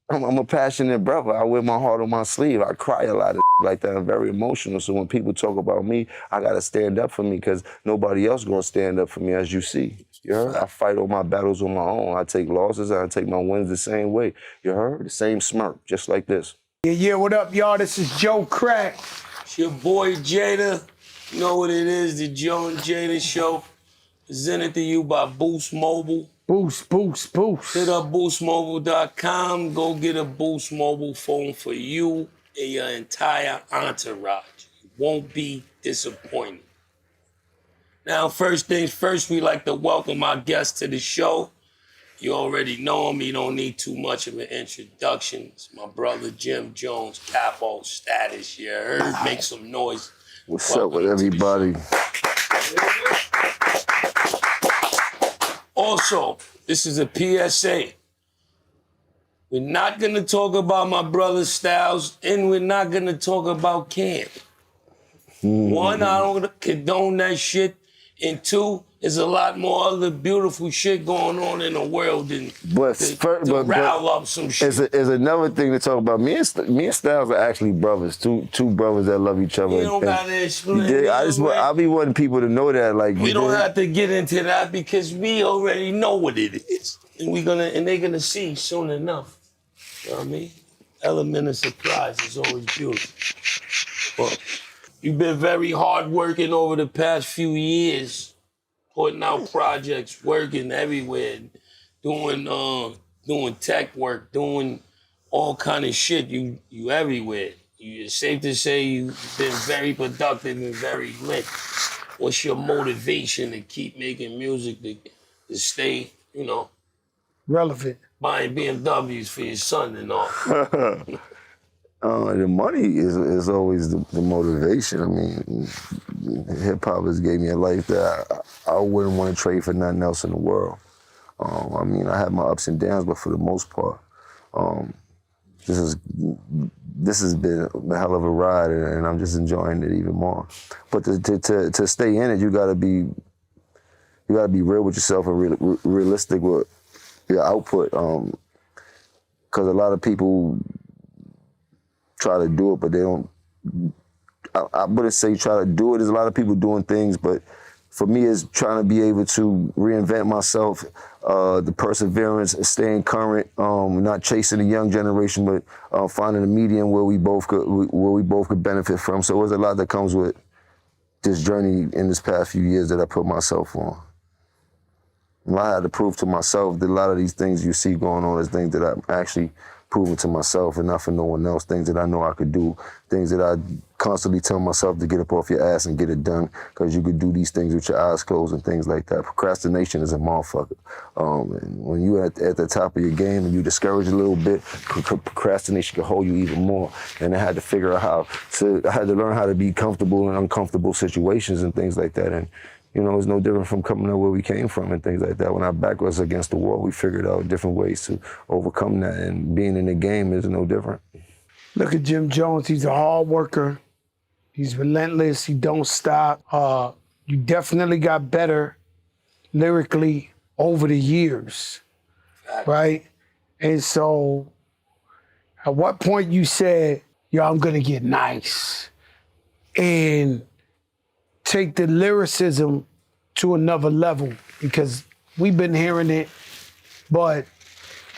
I'm a passionate brother. I wear my heart on my sleeve. I cry a lot of like that. I'm very emotional. So when people talk about me, I gotta stand up for me because nobody else gonna stand up for me, as you see. You heard? I fight all my battles on my own. I take losses and I take my wins the same way. You heard? The same smirk, just like this. Yeah, what up, y'all? This is Joe Crack. It's your boy Jada. You know what it is, the Joe and Jada Show. Presented to you by Boost Mobile. Boost. Hit up boostmobile.com. Go get a Boost Mobile phone for you and your entire entourage. You won't be disappointed. Now, first things first, we like to welcome our guest to the show. You already know him. You don't need too much of an introduction. It's my brother Jim Jones, Capo Status. You heard? Make some noise. What's up with everybody? Also, this is a PSA. We're not gonna talk about my brother Styles, and we're not gonna talk about Cam. One, I don't condone that shit, and two, there's a lot more other beautiful shit going on in the world than to rile up some shit. It's another thing to talk about. Me and Styles are actually brothers, two brothers that love each other. You don't gotta explain. I be wanting people to know that, like, we don't have to get into that because we already know what it is, and they're gonna see soon enough. You know what I mean? Element of surprise is always beautiful. But you've been very hard working over the past few years, putting out projects, working everywhere, doing tech work, doing all kind of shit. You everywhere. It's safe to say you've been very productive and very lit. What's your motivation to keep making music, to stay, Relevant. buying BMWs for your son and all? The money is always the motivation. I mean, hip hop has gave me a life that I wouldn't want to trade for nothing else in the world. I mean, I had my ups and downs, but for the most part, this has been a hell of a ride, and I'm just enjoying it even more. But to stay in it, you gotta be real with yourself and realistic with your output. Because a lot of people try to do it, but they don't. I wouldn't say try to do it. There's a lot of people doing things, but for me, it's trying to be able to reinvent myself, the perseverance, staying current, not chasing the young generation, but finding a medium where we both could benefit from. So there's a lot that comes with this journey in this past few years that I put myself on. And I had to prove to myself that a lot of these things you see going on is things that I'm actually proving to myself and not for no one else, things that I know I could do, things that I constantly tell myself to get up off your ass and get it done, because you could do these things with your eyes closed and things like that. Procrastination is a motherfucker. And when you're at the top of your game and you discourage a little bit, procrastination can hold you even more. And I had to figure out I had to learn how to be comfortable in uncomfortable situations and things like that. And it's no different from coming up where we came from and things like that. When our back was against the wall, we figured out different ways to overcome that, and being in the game is no different. Look at Jim Jones. He's a hard worker. He's relentless. He don't stop. You definitely got better lyrically over the years, right? And so at what point you said, I'm going to get nice and take the lyricism to another level? Because we've been hearing it, but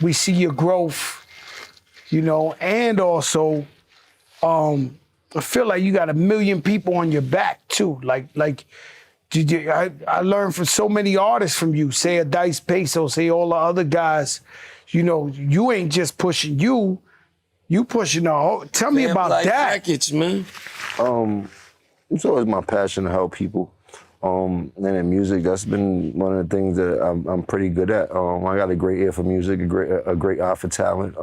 we see your growth, and also I feel like you got 1 million people on your back too. I learned from so many artists from you, say a Dice Peso, say all the other guys, you ain't just pushing you pushing the whole. Tell me about that. Jackets, man. It's always my passion to help people. And in music, that's been one of the things that I'm pretty good at. I got a great ear for music, a great eye for talent.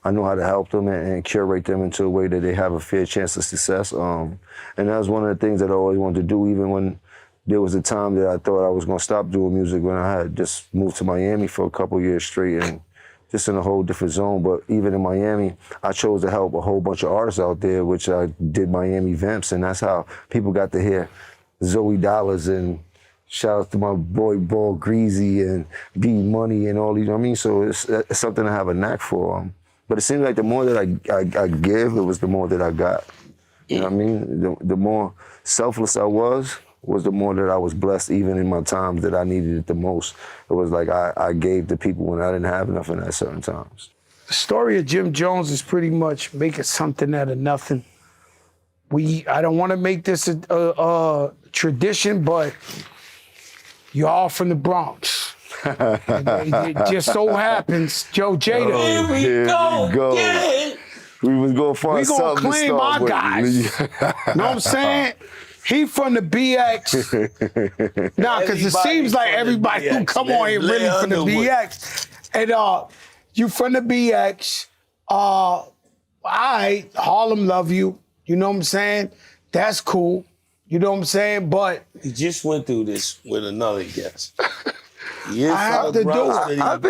I know how to help them and curate them into a way that they have a fair chance of success. And that was one of the things that I always wanted to do, even when there was a time that I thought I was going to stop doing music, when I had just moved to Miami for a couple years straight and just in a whole different zone. But even in Miami, I chose to help a whole bunch of artists out there, which I did Miami Vamps, and that's how people got to hear Zoe Dollars, and shout out to my boy Ball Greasy and B Money and all these, So it's something I have a knack for. But it seems like the more that I give, it was the more that I got. You know what I mean? The more selfless I was the more that I was blessed, even in my times that I needed it the most. It was like I gave to people when I didn't have enough in at certain times. The story of Jim Jones is pretty much making something out of nothing. I don't want to make this a tradition, but you're all from the Bronx. It just so happens, Joe Jada. Here we go. Yeah. We was gonna find We gonna something claim to start our with. guys. Know what I'm saying? He from the BX. Nah, because it seems like everybody who come on here really from the BX. And you from the BX. Harlem love you. You know what I'm saying? That's cool. You know what I'm saying? But he just went through this with another guest. I have to do it. I've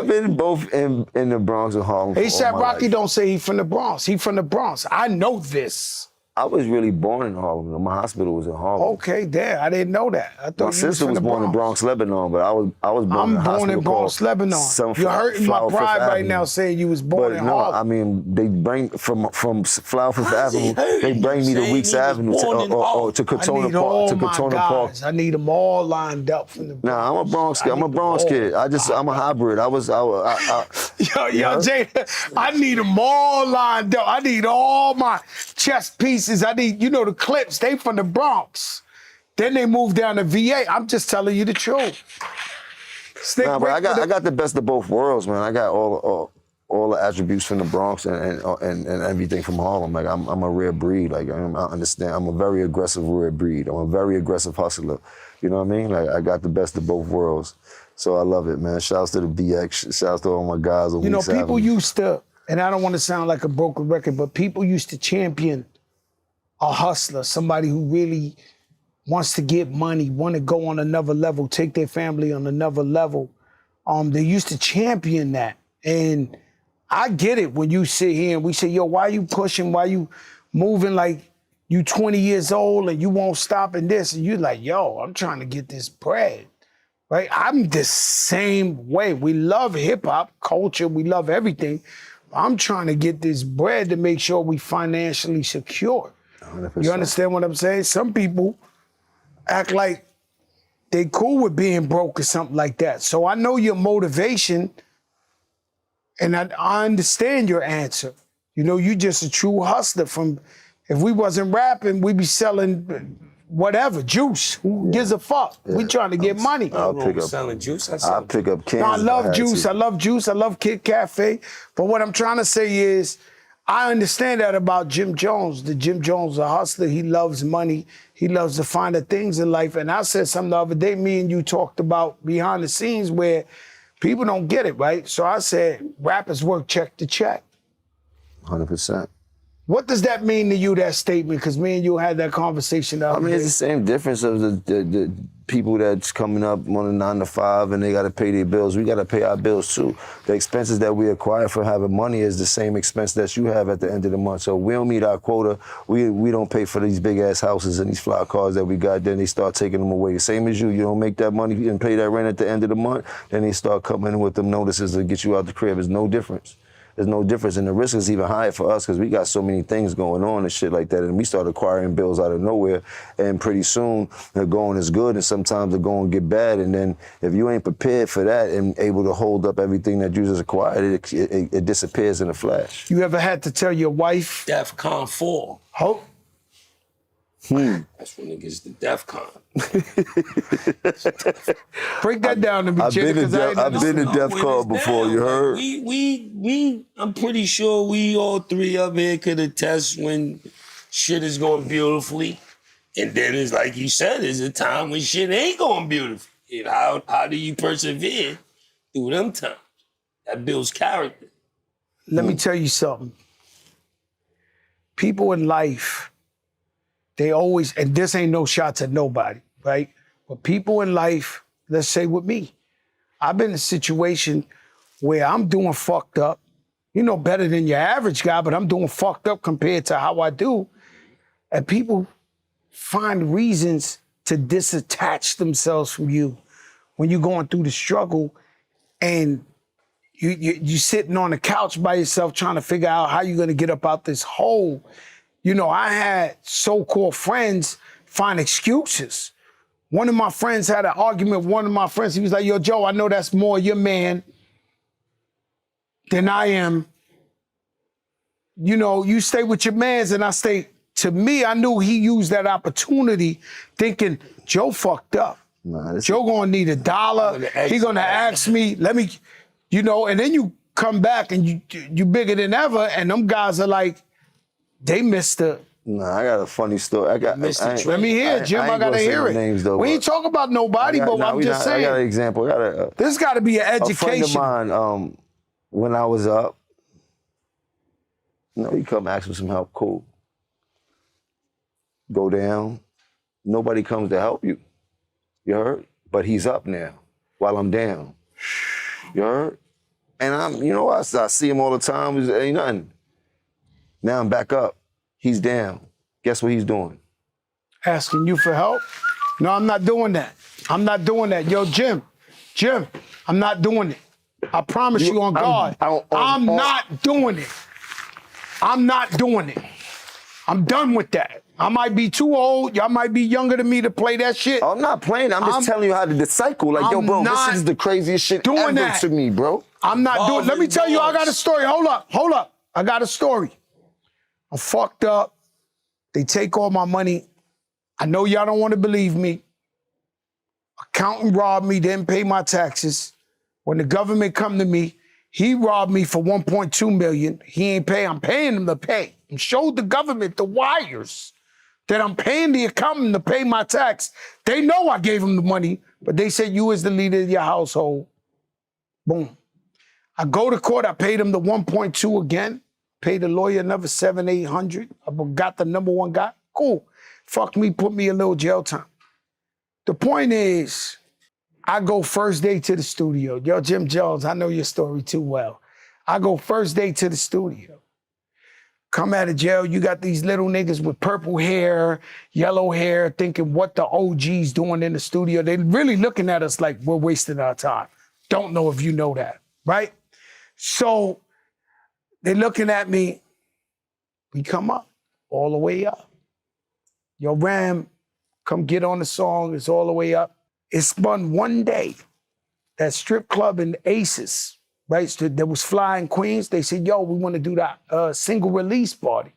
been both in the Bronx and Harlem. A$AP Rocky don't say he from the Bronx. He from the Bronx. I know this. I was really born in Harlem. My hospital was in Harlem. Okay, there. I didn't know that. I thought my sister was born in Bronx, Lebanon, but I was born in a hospital in Bronx, Lebanon. You're hurting my pride right now saying you was born in Harlem. I mean, they bring from Flower Fifth Avenue. They bring me to Weeks Avenue or to Katona Park. I need them all lined up from the Bronx. Nah, I'm a Bronx kid. I'm a Bronx kid. I'm a hybrid. Yo, Jada, I need them all lined up. I need all my chest pieces. I need, the Clips, they from the Bronx. Then they moved down to VA. I'm just telling you the truth. But I got the best of both worlds, man. I got all the attributes from the Bronx and everything from Harlem. Like I'm a rare breed. Like I understand. I'm a very aggressive rare breed. I'm a very aggressive hustler. You know what I mean? Like I got the best of both worlds. So I love it, man. Shouts to the BX. Shouts to all my guys on Weeks Avenue. People used to, and I don't want to sound like a broken record, but people used to champion a hustler, somebody who really wants to get money, want to go on another level, take their family on another level. They used to champion that. And I get it when you sit here and we say, yo, why you pushing? Why you moving like you 20 years old and you won't stop in this? And you're like, yo, I'm trying to get this bread, right? I'm the same way. We love hip hop culture. We love everything. I'm trying to get this bread to make sure we financially secure. 100%. You understand what I'm saying? Some people act like they cool with being broke or something like that. So I know your motivation and I understand your answer. You just a true hustler if we wasn't rapping, we'd be selling whatever, juice. Who gives a fuck? We trying to get money. I'll pick up selling juice. I'll pick up cans. No, I love juice. I love juice. I love Kid Cafe. But what I'm trying to say is, I understand that about Jim Jones. The Jim Jones, a hustler, he loves money. He loves to find the things in life. And I said something the other day, me and you talked about behind the scenes where people don't get it, right? So I said, rappers work check to check. 100%. What does that mean to you, that statement? Because me and you had that conversation the other day. It's the same difference of the people that's coming up on a 9 to 5 and they got to pay their bills. We got to pay our bills too. The expenses that we acquire for having money is the same expense that you have at the end of the month. So we don't meet our quota. We don't pay for these big ass houses and these fly cars that we got. Then they start taking them away. Same as you. You don't make that money and pay that rent at the end of the month. Then they start coming in with them notices to get you out the crib. There's no difference. There's no difference, and the risk is even higher for us because we got so many things going on and shit like that, and we start acquiring bills out of nowhere, and pretty soon the going is good, and sometimes the going get bad, and then if you ain't prepared for that and able to hold up everything that you just acquired, it disappears in a flash. You ever had to tell your wife? DEFCON 4. Oh. That's when it gets to DEFCON. Break that down to me, I've been to DEFCON before, you heard? I'm pretty sure we all three up here could attest when shit is going beautifully. And then it's like you said, there's a time when shit ain't going beautifully. How do you persevere through them times? That builds character. Let me tell you something. People in life, they always, and this ain't no shots at nobody, right? But people in life, let's say with me, I've been in a situation where I'm doing fucked up, better than your average guy, but I'm doing fucked up compared to how I do. And people find reasons to disattach themselves from you when you're going through the struggle. And you sitting on the couch by yourself trying to figure out how you're gonna get up out this hole. You know, I had so-called friends find excuses. One of my friends had an argument with one of my friends. He was like, yo, Joe, I know that's more your man than I am. You know, you stay with your mans and I stay. To me, I knew he used that opportunity thinking, Joe fucked up. Nah, Joe gonna need $1. He gonna ask me, let me, you know, and then you come back and you bigger than ever, and them guys are like, they missed the. Nah, I got a funny story. Let me hear it, Jim. I gotta hear it. Names, though, we ain't talking about nobody, but I'm just saying. I got an example. This got to be an education. A friend of mine, when I was up, you know, he come ask for some help. Cool. Go down. Nobody comes to help you. You heard? But he's up now while I'm down. You heard? And I see him all the time. It ain't nothing. Now I'm back up. He's down. Guess what he's doing? Asking you for help? No, I'm not doing that. I'm not doing that. Yo, Jim, I'm not doing it. I promise you on God. I'm not doing it. I'm not doing it. I'm done with that. I might be too old. Y'all might be younger than me to play that shit. I'm not playing. I'm just telling you how to cycle. Like, yo, bro, this is the craziest shit ever to me, bro. I'm not doing it. Let me tell you, I got a story. Hold up. I got a story. I'm fucked up. They take all my money. I know y'all don't want to believe me. Accountant robbed me, didn't pay my taxes. When the government come to me, he robbed me for $1.2 million. He ain't pay. I'm paying him to pay. And showed the government the wires that I'm paying the accountant to pay my tax. They know I gave him the money, but they said, you as the leader of your household. Boom. I go to court. I paid him the 1.2 again. Paid the lawyer another $700, $800. I got the number one guy. Cool. Fuck me, put me a little jail time. The point is, I go first day to the studio. Yo, Jim Jones, I know your story too well. I go first day to the studio. Come out of jail, you got these little niggas with purple hair, yellow hair, thinking what the OG's doing in the studio. They really looking at us like we're wasting our time. Don't know if you know that, right? So they looking at me. We come up, all the way up. Yo, Ram, come get on the song. It's all the way up. It spun one day. That strip club in Aces, right? So there was Flying Queens. They said, yo, we want to do that single release party.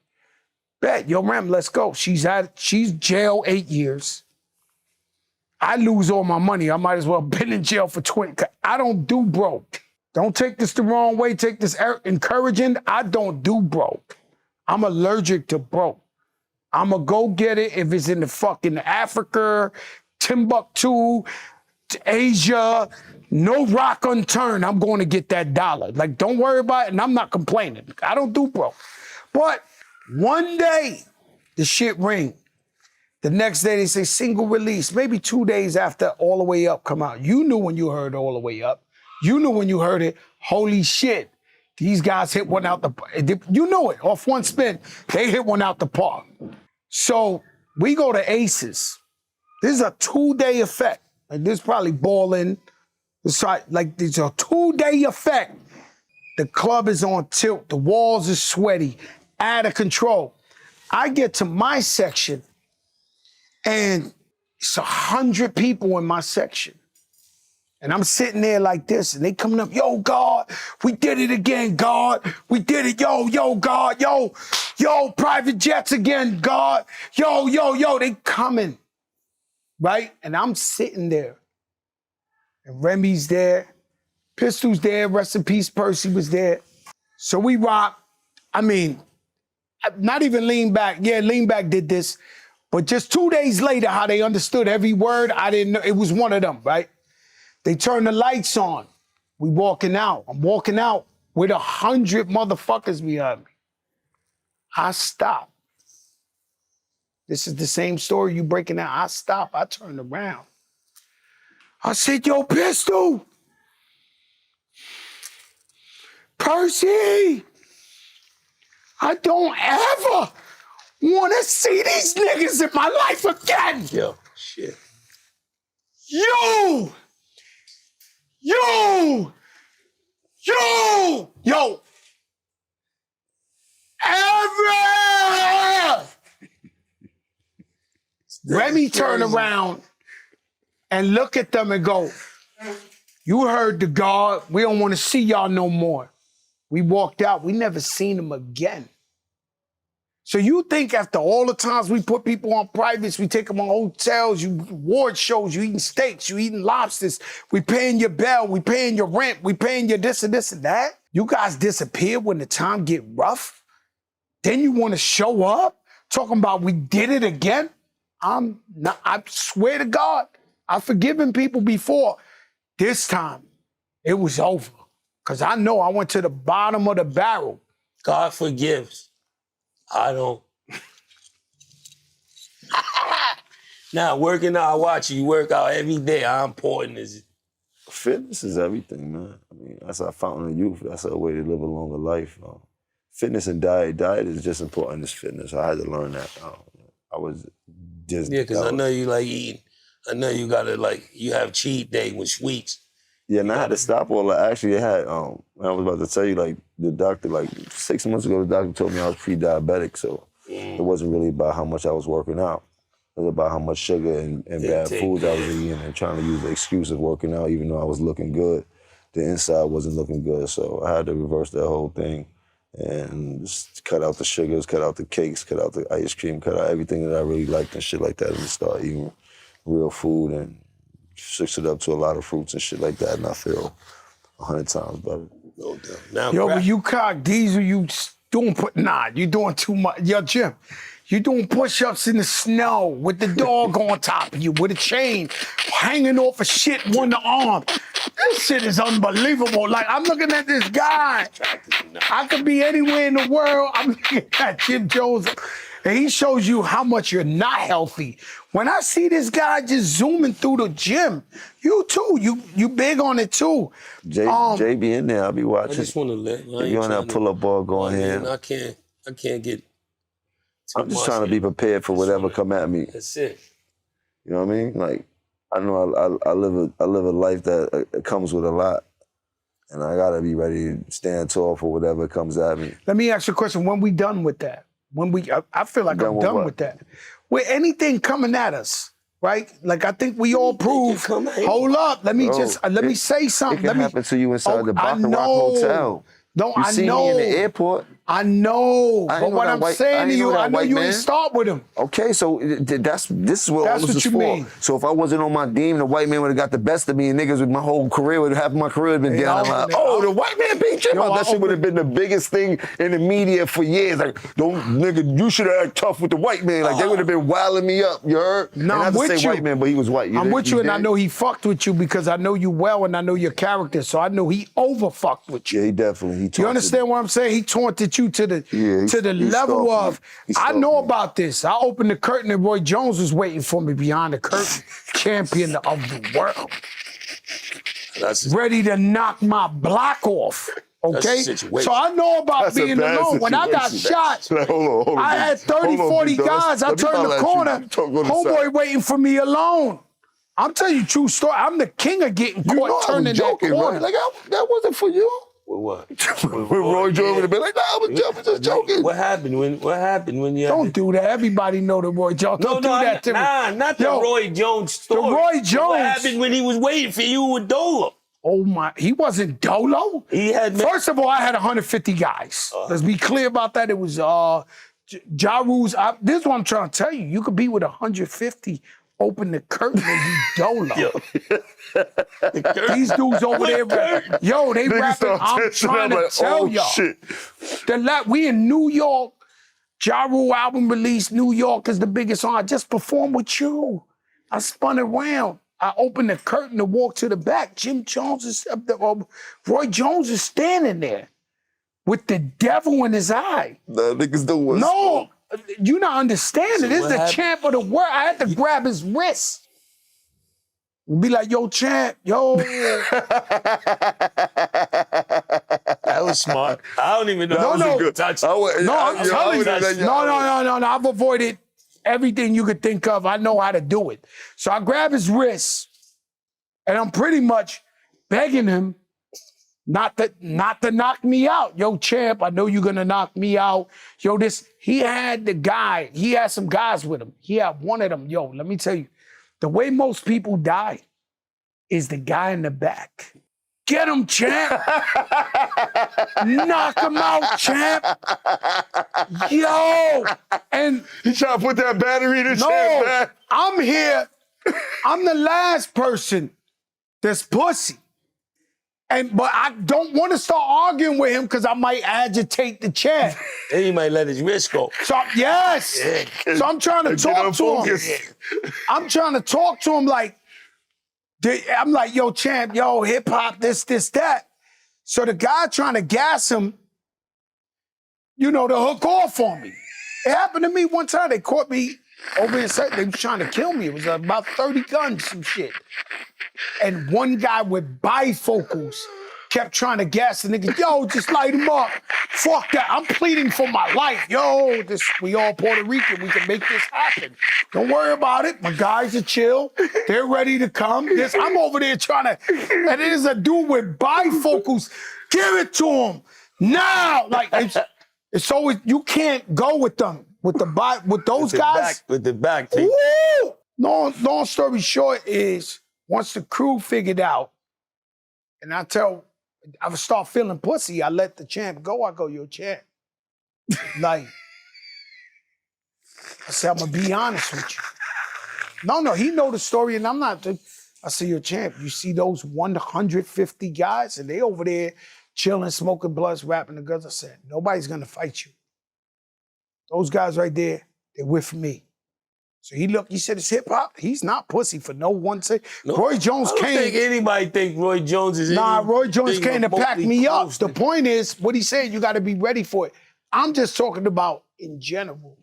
Bet, yo, Ram, let's go. She's jail 8 years. I lose all my money. I might as well have been in jail for 20. I don't do broke. Don't take this the wrong way. Take this encouraging. I don't do broke. I'm allergic to broke. I'm going to go get it if it's in the fucking Africa, Timbuktu, Asia, no rock unturned. I'm going to get that dollar. Like, don't worry about it. And I'm not complaining. I don't do broke. But one day, the shit ring. The next day, they say single release. Maybe 2 days after All the Way Up come out. You knew when you heard All the Way Up. You knew when you heard it, holy shit. These guys hit one out the, you know it, off one spin. They hit one out the park. So we go to Aces. This is a 2-day effect. Like, this is probably balling. Like, it's a 2-day effect. The club is on tilt. The walls are sweaty, out of control. I get to my section, and it's 100 people in my section. And I'm sitting there like this, and they coming up, yo, God, we did it again, God. We did it, yo, God, yo, private jets again, God. Yo, they coming, right? And I'm sitting there, and Remy's there, Pistol's there, rest in peace, Percy was there. So we rock. I mean, not even Lean Back. Yeah, Lean Back did this, but just 2 days later, how they understood every word, I didn't know. It was one of them, right? They turn the lights on. We walking out. I'm walking out with 100 motherfuckers behind me. I stop. This is the same story you breaking out. I stop. I turned around. I said, yo, Pistol. Percy. I don't ever want to see these niggas in my life again. Yo, shit. Yo, Yo, ever. Remy turn around and look at them and go, you heard the guard. We don't want to see y'all no more. We walked out. We never seen him again. So you think after all the times we put people on privates, we take them on hotels, you award shows, you eating steaks, you eating lobsters, we paying your bill, we paying your rent, we paying your this and this and that. You guys disappear when the time get rough. Then you want to show up talking about we did it again. I swear to God, I've forgiven people before. This time, it was over. Because I know I went to the bottom of the barrel. God forgives. I don't. Now, working out, I watch you work out every day. How important is it? Fitness is everything, man. I mean, that's our fountain of youth. That's our way to live a longer life. Fitness and diet. Diet is just important as fitness. I had to learn that. I was just... Yeah, because I know you like eating. I know you gotta you have cheat day with sweets. Yeah, and I had to stop all that. Actually, I had, I was about to tell you, the doctor, 6 months ago, the doctor told me I was pre-diabetic, so it wasn't really about how much I was working out. It was about how much sugar and bad foods I was eating and trying to use the excuse of working out, even though I was looking good. The inside wasn't looking good, so I had to reverse that whole thing and just cut out the sugars, cut out the cakes, cut out the ice cream, cut out everything that I really liked and shit like that, and start eating real food and switched it up to a lot of fruits and shit like that, and I feel 100 times better. No doubt. Now, yo, but you cock diesel, you doing you doing too much. Yo, Jim, you doing push-ups in the snow with the dog on top of you with a chain hanging off a shit one arm. This shit is unbelievable. Like, I'm looking at this guy. I could be anywhere in the world. I'm looking at Jim Jones, and he shows you how much you're not healthy. When I see this guy just zooming through the gym, you too, you big on it too. Jay be in there, I'll be watching. I just want to let you on that pull-up ball going in. I can't get. I'm just trying to be prepared for whatever come at me. That's it. You know what I mean? Like, I know I live a life that comes with a lot, and I gotta be ready to stand tall for whatever comes at me. Let me ask you a question. When we done with that? I feel like I'm done with that. With anything coming at us, right? Like, I think we all prove. Hold up, let me say something. It can happen to you inside the Baccarat Hotel. No, you see me in the airport. I know, but what I'm saying to you, I know you ain't start with him. Okay, so this is what all this is for. Mean. So if I wasn't on my team, the white man would have got the best of me, and niggas with my whole career half my career would have been down. Like, oh, the white man beat Jim. That shit would have been the biggest thing in the media for years. Like, nigga, you should have act tough with the white man. Like, they would have been wilding me up. You heard? No, I'm with you. White man, but he was white. I'm with you, and I know he fucked with you because I know you well, and I know your character. So I know he over fucked with you. Yeah, he definitely. You understand what I'm saying? He taunted you to the level of, I know about this. I opened the curtain and Roy Jones was waiting for me behind the curtain, champion of the world. Ready to knock my block off. Okay? So I know about being alone. When I got shot, hold on, I had 30, 40 guys. I turned the corner, homeboy waiting for me alone. I'm telling you a true story. I'm the king of getting caught turning that corner. Right? Like, that wasn't for you. What? When Roy Jones would have been like, "No, I was just joking." What happened when you? Don't do that. Everybody know the Roy Jones. Don't do that to me. Not the Roy Jones story. The Roy Jones. What happened when he was waiting for you with Dolo? Oh my! He wasn't Dolo. He had. First of all, I had 150 guys. Let's be clear about that. It was Ja Rule's. This is what I'm trying to tell you. You could be with 150. Open the curtain and you Dolo. These dudes over there, they rapping. I'm trying to tell y'all. Shit. We in New York. Ja Rule album release. New York is the biggest song. I just performed with you. I spun around. I opened the curtain to walk to the back. Jim Jones is up there. Roy Jones is standing there with the devil in his eye. The niggas don't want. No. You not understanding. This is the champ of the world. I had to grab his wrist. And be like, yo, champ, yo. That was smart. I don't even know. No. Good touch. I'm telling you. No. I've avoided everything you could think of. I know how to do it. So I grab his wrist, and I'm pretty much begging him Not to knock me out. Yo, champ, I know you're gonna knock me out. Yo, he had some guys with him. He had one of them. Yo, let me tell you, the way most people die is the guy in the back. Get him, champ. Knock him out, champ. Yo. And You trying to put that battery in the no, champ, man? I'm here. I'm the last person that's pussy. But I don't want to start arguing with him because I might agitate the champ. Then he might let his wrist go. So, yes. So I'm trying to talk to him. I'm trying to talk to him like, I'm like, yo, champ, yo, hip hop, this, that. So the guy trying to gas him, to hook off on me. It happened to me one time. They caught me over in South. They was trying to kill me. It was about 30 guns, some shit. And one guy with bifocals kept trying to gas the nigga. Yo, just light him up. Fuck that. I'm pleading for my life. Yo, we all Puerto Rican. We can make this happen. Don't worry about it. My guys are chill. They're ready to come. I'm over there trying to, and there's a dude with bifocals. Give it to him now. Like, it's always, you can't go with them. With those guys. With the back. Woo! Long story short is, once the crew figured out, and I would start feeling pussy, I let the champ go. I go, yo, champ. Like, I said, I'm going to be honest with you. No, he know the story, and I'm not. I said, yo, champ, you see those 150 guys, and they over there chilling, smoking blunts, rapping the guns. I said, nobody's going to fight you. Those guys right there, they're with me. So he said it's hip hop. He's not pussy for no one say. No, Roy Jones came. I don't think anybody think Roy Jones is. Nah, Roy Jones came to pack me up. The to. point is, what he said, you got to be ready for it. I'm just talking about in general.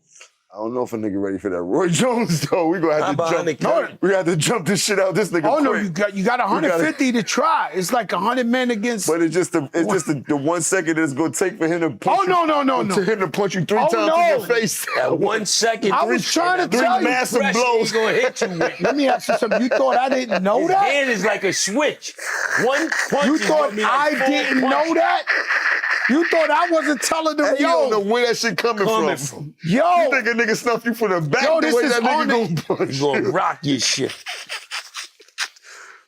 I don't know if a nigga ready for that. Roy Jones, though, we gonna have to jump. No, we got to jump this shit out. This nigga. Oh no, quick. you got 150 to try. It's like 100 men against. But it's just the 1 second it's gonna take for him to punch you. No. To him to punch you 3 times in your face. That 1 second. I was trying to tell you. Massive blows. He's gonna hit you with. Let me ask you something. You thought I didn't know His that? hand is like a switch. One punch. You is thought gonna be like I 4 didn't know punches. that? You thought I wasn't telling them, You don't know yo, where that shit coming from. yo. You think a nigga snuffed you from the back Yo, the this way is that on nigga gonna punch He's gonna you. rock your shit.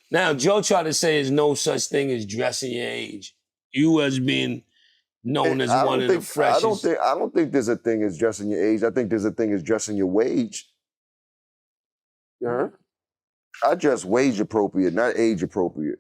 Now, Joe tried to say there's no such thing as dressing your age. You as being known as one of the freshest. I don't think there's a thing as dressing your age. I think there's a thing as dressing your wage. You heard? I dress wage appropriate, not age appropriate.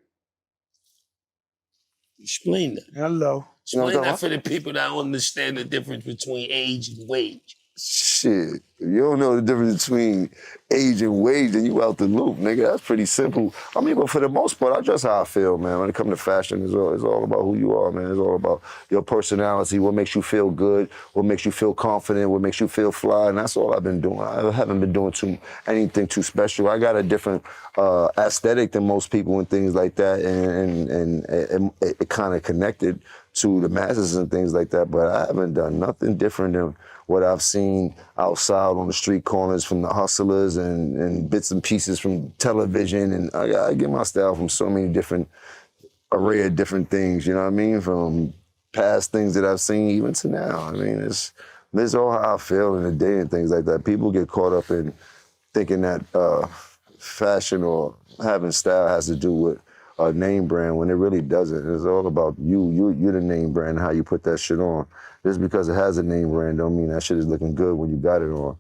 Explain that. Hello. Explain that for the people that don't understand the difference between age and wage. Shit, if you don't know the difference between age and wage, then you out the loop, nigga. That's pretty simple. I mean, but for the most part, I dress how I feel, man. When it comes to fashion, it's all about who you are, man. It's all about your personality, what makes you feel good, what makes you feel confident, what makes you feel fly, and that's all I've been doing. I haven't been doing anything too special. I got a different aesthetic than most people and things like that, and it kind of connected to the masses and things like that, but I haven't done nothing different than what I've seen outside on the street corners from the hustlers and bits and pieces from television. And I get my style from so many different array of different things, you know what I mean? From past things that I've seen even to now. I mean, it's all how I feel in the day and things like that. People get caught up in thinking that fashion or having style has to do with a name brand when it really doesn't. It's all about you. You're the name brand and how you put that shit on. Just because it has a name brand don't mean that shit is looking good when you got it on.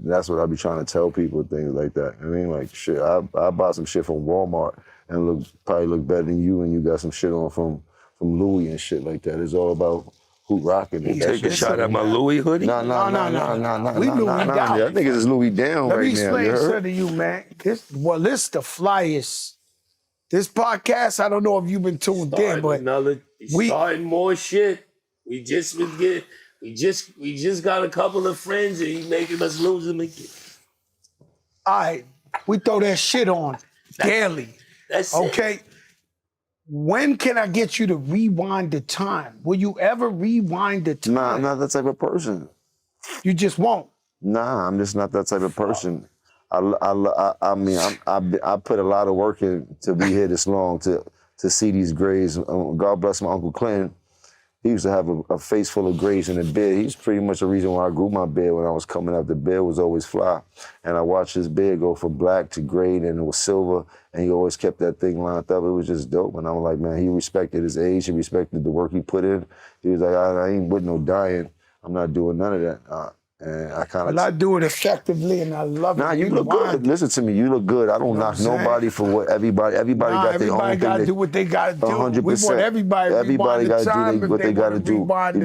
That's what I be trying to tell people, things like that. I mean, like, shit, I bought some shit from Walmart and probably look better than you, and you got some shit on from Louis and shit like that. It's all about who rocking it. Take a shot at my Louis hoodie? No. We Louis down. I think it's Louis down Let right me now. explain something to you, man. This the flyest. This podcast, I don't know if you've been tuned in, but starting more shit. We just got a couple of friends and he's making us lose them again. All right, we throw that shit on daily. That's okay. it. When can I get you to rewind the time? Will you ever rewind the time? Nah, I'm not that type of person. You just won't. Nah, I'm just not that type of person. I mean, I put a lot of work in to be here this long, to to see these grades. God bless my Uncle Clinton. He used to have a face full of grades in the beard. He's pretty much the reason why I grew my beard when I was coming up. The beard was always fly. And I watched his beard go from black to gray, and it was silver, and he always kept that thing lined up. It was just dope. And I was like, man, he respected his age. He respected the work he put in. He was like, I ain't with no dying. I'm not doing none of that. And I kind of... Well, I do it effectively, and I love it. Nah, you look good. Listen to me, you look good. I don't knock nobody for what everybody got their own thing. Everybody got to do what they got to do. 100%. We want everybody got to do what they got to do. But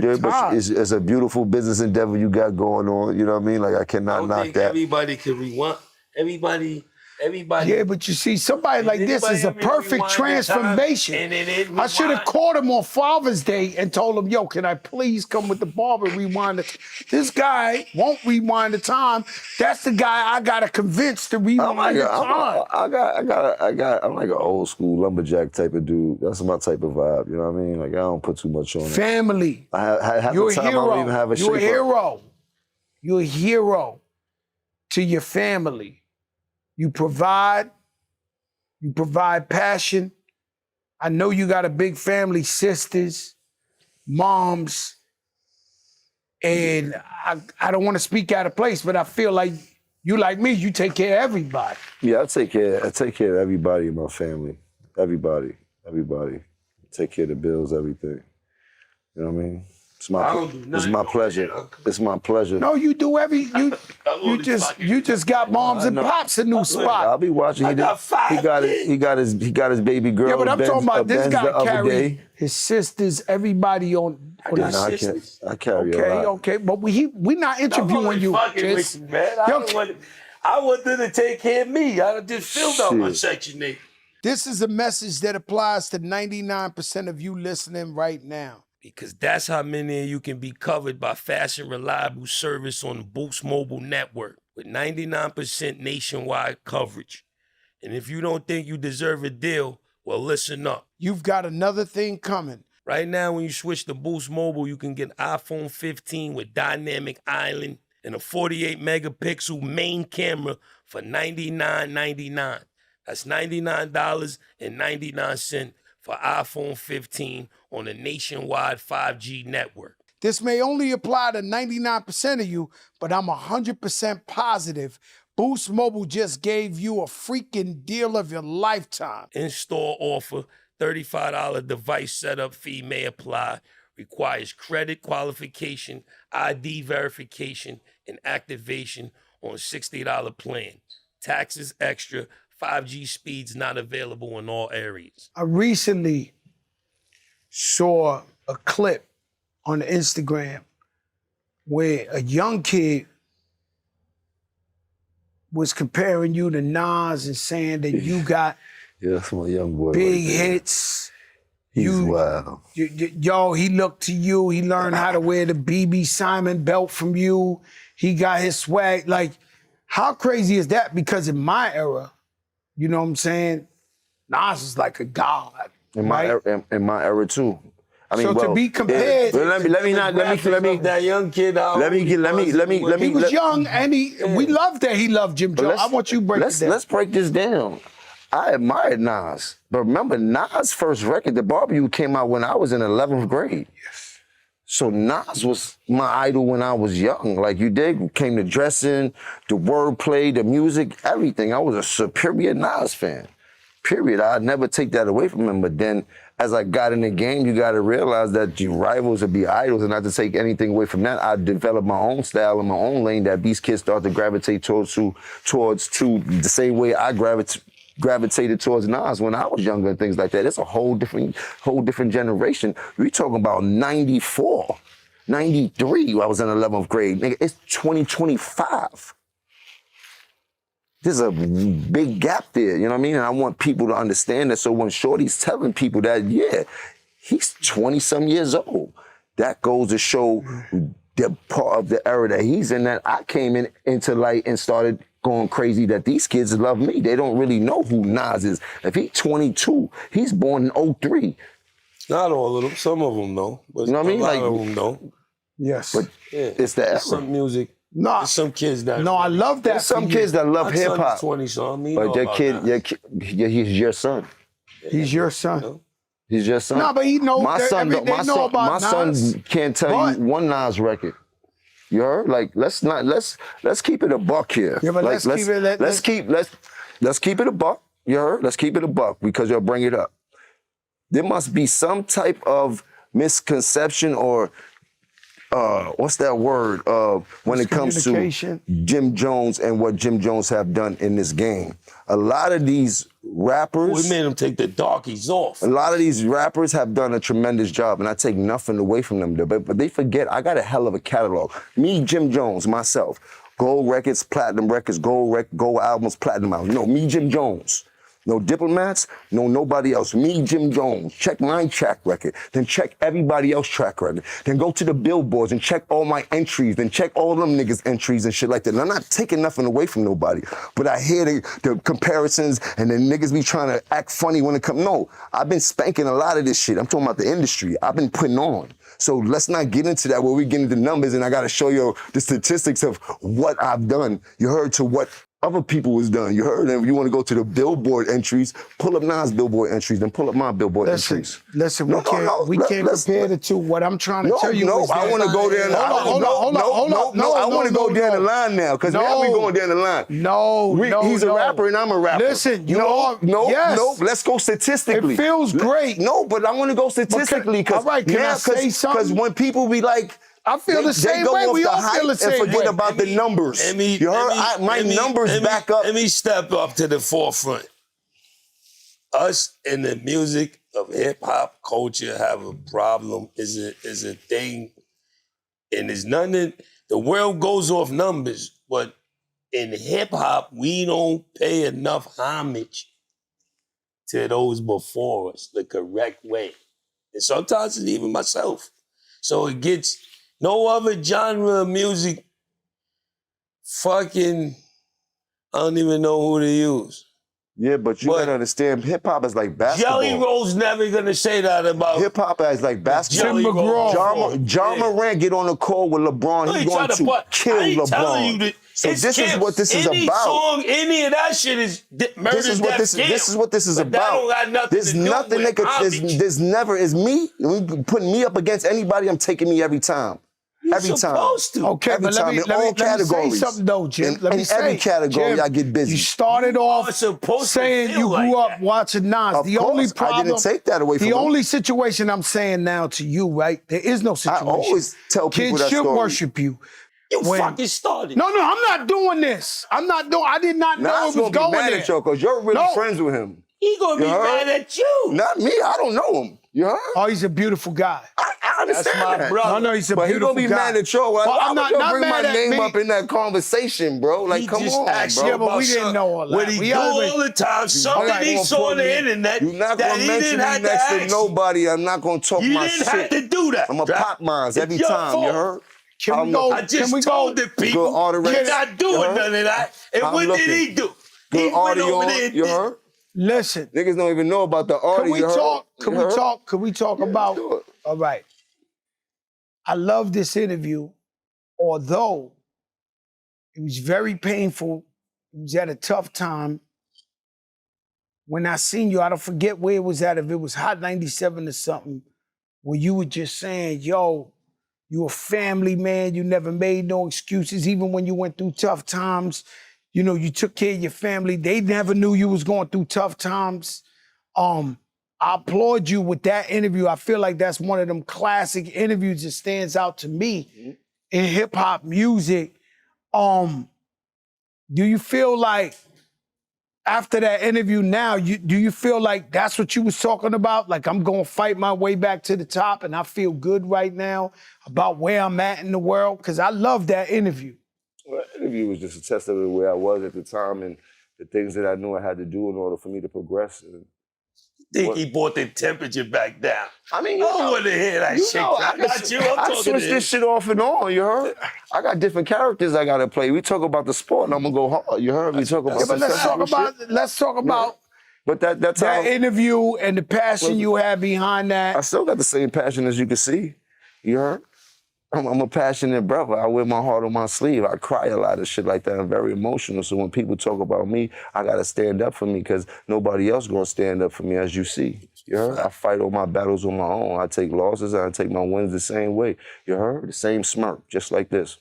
it's a beautiful business endeavor you got going on. You know what I mean? Like, I cannot knock that. Everybody can rewind. Everybody. Yeah, but you see, somebody like this is a perfect transformation. I should have called him on Father's Day and told him, yo, can I please come with the barber rewind it? This guy won't rewind the time. That's the guy I gotta convince to rewind the time. I'm like an old school lumberjack type of dude. That's my type of vibe. You know what I mean? Like, I don't put too much on it. Family. You're a hero. I don't even have a You're a hero. You're a hero to your family. You provide passion. I know you got a big family, sisters, moms, and I don't want to speak out of place, but I feel like you like me, you take care of everybody. Yeah, I take care of everybody in my family. Everybody. Take care of the bills, everything. You know what I mean? It's my pleasure. It's my pleasure. No, you do you just got moms and pops a new spot. I'll be watching. He got his baby girl. Yeah, but I'm talking about this guy the carry his sisters, everybody on his sisters. I carry a lot. Okay, but we not interviewing you. With you, man. I want them to take care of me. I just filled out my Section 8. This is a message that applies to 99% of you listening right now. Because that's how many of you can be covered by fast and reliable service on the Boost Mobile network with 99% nationwide coverage. And if you don't think you deserve a deal, well, listen up. You've got another thing coming. Right now, when you switch to Boost Mobile, you can get iPhone 15 with dynamic island and a 48 megapixel main camera for $99.99. That's $99.99 for iPhone 15 on a nationwide 5G network. This may only apply to 99% of you, but I'm 100% positive Boost Mobile just gave you a freaking deal of your lifetime. In-store offer, $35 device setup fee may apply. Requires credit qualification, ID verification, and activation on $60 plan. Taxes extra. 5G speeds not available in all areas. I recently saw a clip on Instagram where a young kid was comparing you to Nas and saying that you got that's my young boy big hits. He's wild. Yo, he looked to you. He learned how to wear the BB Simon belt from you. He got his swag. Like, how crazy is that? Because in my era, you know what I'm saying? Nas is like a god. In my era too. I mean, so to be compared, let me that young kid out. He was young, and we loved that he loved Jim Jones. I want you to break it down. Let's break this down. I admired Nas, but remember Nas' first record, The Barbecue, came out when I was in 11th grade. Yes. So Nas was my idol when I was young. Like you did, came to dressing, the wordplay, the music, everything. I was a superior Nas fan. Period. I'd never take that away from him. But then as I got in the game, you got to realize that your rivals would be idols, and not to take anything away from that. I developed my own style and my own lane that these kids start to gravitate towards the same way I gravitated towards Nas when I was younger and things like that. It's a whole different generation. We talking about 94, 93. I was in 11th grade. Nigga, it's 2025. There's a big gap there, you know what I mean? And I want people to understand that. So when Shorty's telling people that, yeah, he's 20-some years old, that goes to show the part of the era that he's in, that I came into light and started going crazy, that these kids love me. They don't really know who Nas is. If he's 22, he's born in 03. Not all of them. Some of them know. But you know what I mean? A lot of them don't. Yes. But it's the era. Some music. No, there's some kids that. No, I love that. There's some kids that love hip hop. 20, so I mean, but your kid, he's your son. He's your son. He's your son. No, but he knows. My son, they know about my Nas. son can't tell But- you one Nas record. You heard? Like, let's keep it a buck here. Yeah, but like, let's keep it a buck. You heard? Let's keep it a buck because you'll bring it up. There must be some type of misconception or what's that word? When it comes to Jim Jones and what Jim Jones have done in this game. A lot of these rappers. We made him take the darkies off. A lot of these rappers have done a tremendous job, and I take nothing away from them. But they forget, I got a hell of a catalog. Me, Jim Jones, myself. Gold records, platinum records, gold albums, platinum albums. No, me, Jim Jones. No diplomats, no nobody else. Me, Jim Jones. Check my track record. Then check everybody else's track record. Then go to the billboards and check all my entries. Then check all them niggas' entries and shit like that. And I'm not taking nothing away from nobody. But I hear the comparisons and the niggas be trying to act funny when it comes. No, I've been spanking a lot of this shit. I'm talking about the industry. I've been putting on. So let's not get into that where we get into numbers and I got to show you the statistics of what I've done. You heard to what other people was done. You heard them. You want to go to the billboard entries, pull up Nas billboard entries, then pull up my billboard entries. Listen, we can't compare the two. What I'm trying to tell you is I want to go there. Hold on. I want to go down the line now because now we going down the line. He's a rapper and I'm a rapper. Listen, let's go statistically. It feels great. No, but I want to go statistically because when people be like, I feel the same way. We all feel the same way. And forget about the numbers. You heard? My numbers back up. Let me step up to the forefront. Us in the music of hip-hop culture have a problem, is a thing. And there's nothing, the world goes off numbers, but in hip-hop, we don't pay enough homage to those before us the correct way. And sometimes it's even myself. So it gets... No other genre of music fucking, I don't even know who to use. Yeah, but you gotta understand, hip-hop is like basketball. Jelly Roll's never gonna say that about hip-hop is like basketball. John Morant get on the court with LeBron, he's going to kill LeBron. So this is what this is about. Any song, any of that shit is murder, this is what this is about. That don't got nothing there's to do nothing with that there's never is me. Putting me up against anybody, I'm taking me every time. You're supposed to. Okay, every but time, let me say something though, Jim. In every category, Jim, I get busy. You started off saying you grew up watching Nas. Of course, I didn't take that away from the him. only situation I'm saying now to you, right? There is no situation. I always tell people kids that should story. worship you. You fucking started. No, I'm not doing this. I did not know it was going mad there. At you because you're really friends with him. He gonna be mad at you. Not me. I don't know him. You heard? Oh, he's a beautiful guy. I understand That's my that. brother. No, he's a but beautiful guy. But he gonna be mad at you. Well, I'm not bring my mad at name me. up in that conversation, bro. Like, He come just on, asked bro. you Yeah, but we didn't know all that. What he do all the time, something he saw on the internet You're not that gonna he mention didn't me have to next to ask. nobody. I'm not gonna talk my shit. You didn't have to do that. I'm a pop mines every your time. fault. You heard? Can we go? I just told the people you're not doing none of that. And what did he do? Good He went over there audio. and You did. heard? Listen. Niggas don't even know about the audio. Can we talk about? All right. I love this interview, although it was very painful. It was at a tough time. When I seen you, I don't forget where it was at, if it was Hot 97 or something, where you were just saying, yo, you a family man, you never made no excuses, even when you went through tough times. You know, you took care of your family. They never knew you was going through tough times. I applaud you with that interview. I feel like that's one of them classic interviews that stands out to me in hip-hop music. Do you feel like after that interview now, do you feel like that's what you was talking about? Like, I'm going to fight my way back to the top and I feel good right now about where I'm at in the world? Because I love that interview. Well, that interview was just a testament of where I was at the time and the things that I knew I had to do in order for me to progress. He brought the temperature back down. I mean, I don't want to hear that shit. I got you. I'm I talking switch to this shit off and on, you heard? I got different characters I gotta play. We talk about the sport and I'm gonna go hard, you heard? We talk about but let's talk about But that's that how interview and the passion you had behind that. I still got the same passion as you can see. You heard? I'm a passionate brother. I wear my heart on my sleeve. I cry a lot of shit like that. I'm very emotional. So when people talk about me, I gotta stand up for me because nobody else gonna stand up for me, as you see. You heard? I fight all my battles on my own. I take losses and I take my wins the same way. You heard? The same smirk, just like this.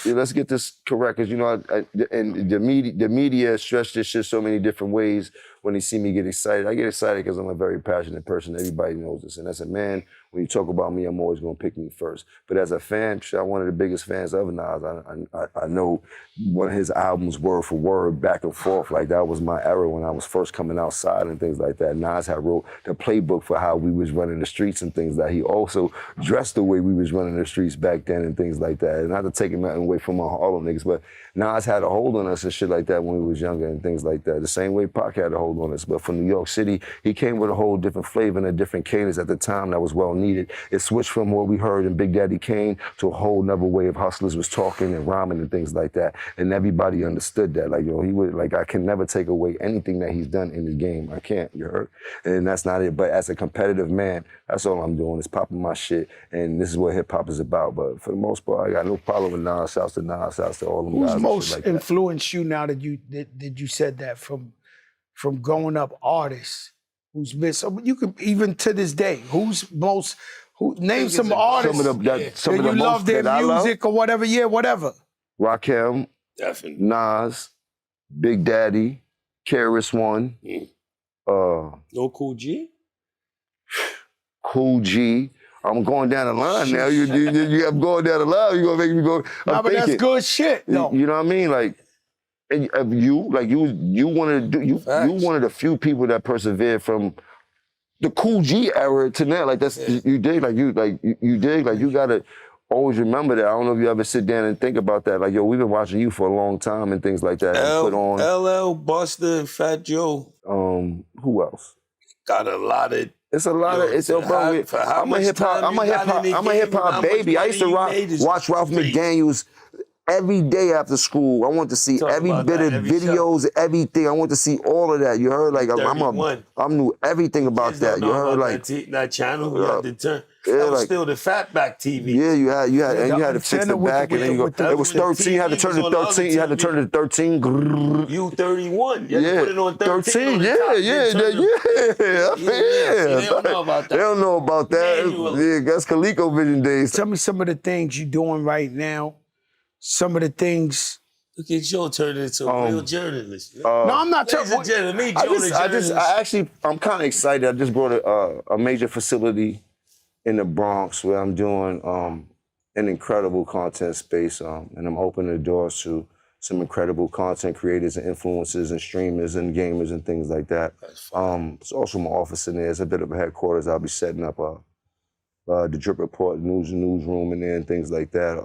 Yeah, let's get this correct, because and the media stretch this shit so many different ways. When they see me get excited, I get excited because I'm a very passionate person. Everybody knows this. And as a man, when you talk about me, I'm always gonna pick me first. But as a fan, I'm one of the biggest fans of Nas. I know one of his albums word for word, back and forth. Like that was my era when I was first coming outside and things like that. Nas had wrote the playbook for how we was running the streets and things like that. He also dressed the way we was running the streets back then and things like that. And not to take him away from my Harlem niggas, but Nas had a hold on us and shit like that when we was younger and things like that. The same way Pac had a hold on us. But for New York City, he came with a whole different flavor and a different cadence at the time that was well needed. It switched from what we heard in Big Daddy Kane to a whole nother way of hustlers was talking and rhyming and things like that. And everybody understood that. Like, he would, like, I can never take away anything that he's done in the game. I can't, you heard? And that's not it. But as a competitive man, that's all I'm doing is popping my shit. And this is what hip hop is about. But for the most part, I got no problem with Nas. Shouts to Nas, shouts to all them guys. Who's most like influenced you now that you said that from growing up artists? Who's been, so you could, even to this day, name some artists some of the you love their music or whatever, whatever. Rakim, Definitely. Nas, Big Daddy, KRS-One, No Cool G? Cool G. I'm going down the line now. I'm going down the line. You're gonna make me go. Nah, but that's good shit, though. You know what I mean? Like, and you one of the few people that persevered from the Cool G era to now. Like that's you dig. Like you dig. Like you gotta always remember that. I don't know if you ever sit down and think about that. Like, yo, we've been watching you for a long time and things like that. And put on LL, Buster, and Fat Joe. Who else? Got a lot of. It's a lot of. It's bro. I'm a hip hop baby. I used to watch Ralph McDaniels every day after school. I want to see every bit of videos, everything. I want to see all of that. You heard? Like I knew everything about that. You heard? Like that channel. You had to turn. Yeah, that was still the fatback TV. Yeah, you had to fix it back, and then you go. It was 13. You had to turn to 13. You had to turn to 13. You 31. You had to put it on 13. Yeah. They don't know about that. They don't know about that. Yeah, that's ColecoVision days. Tell me some of the things you're doing right now. Some of the things. Look at Joe turning into a real journalist. No, I'm not telling you. I'm kind of excited. I just brought a major facility in the Bronx where I'm doing an incredible content space, and I'm opening the doors to some incredible content creators and influencers and streamers and gamers and things like that. It's also my office in there. It's a bit of a headquarters. I'll be setting up the Drip Report newsroom in there and things like that.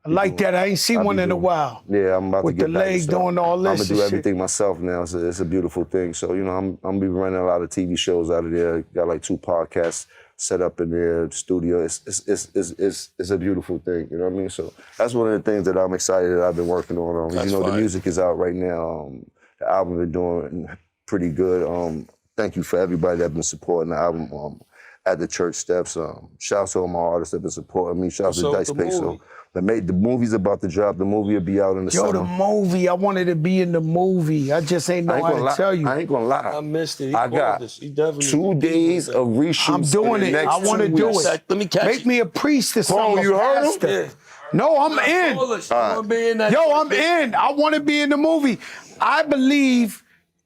I like that. I ain't seen one in a while. Yeah, I'm about to get with the leg doing all this. I'm gonna do everything myself now. It's a beautiful thing. So I'm gonna be running a lot of TV shows out of there. Got like 2 podcasts set up in their studio. It's a beautiful thing. You know what I mean? So that's one of the things that I'm excited that I've been working on. The music is out right now. The album is doing pretty good. Thank you for everybody that's been supporting the album at the church steps. Shout out to all my artists that have been supporting me. Shout out to Dice Peso. The movie's about to drop. The movie will be out in the summer. The movie. I wanted to be in the movie. I just ain't know how to tell you. I ain't gonna lie. I missed it. I got 2 days of reshoots. I'm doing it. I want to do it. Let me catch Make me a priest or something. You heard him? Yeah. No, I'm in. I'm in. I want to be in the movie. I believe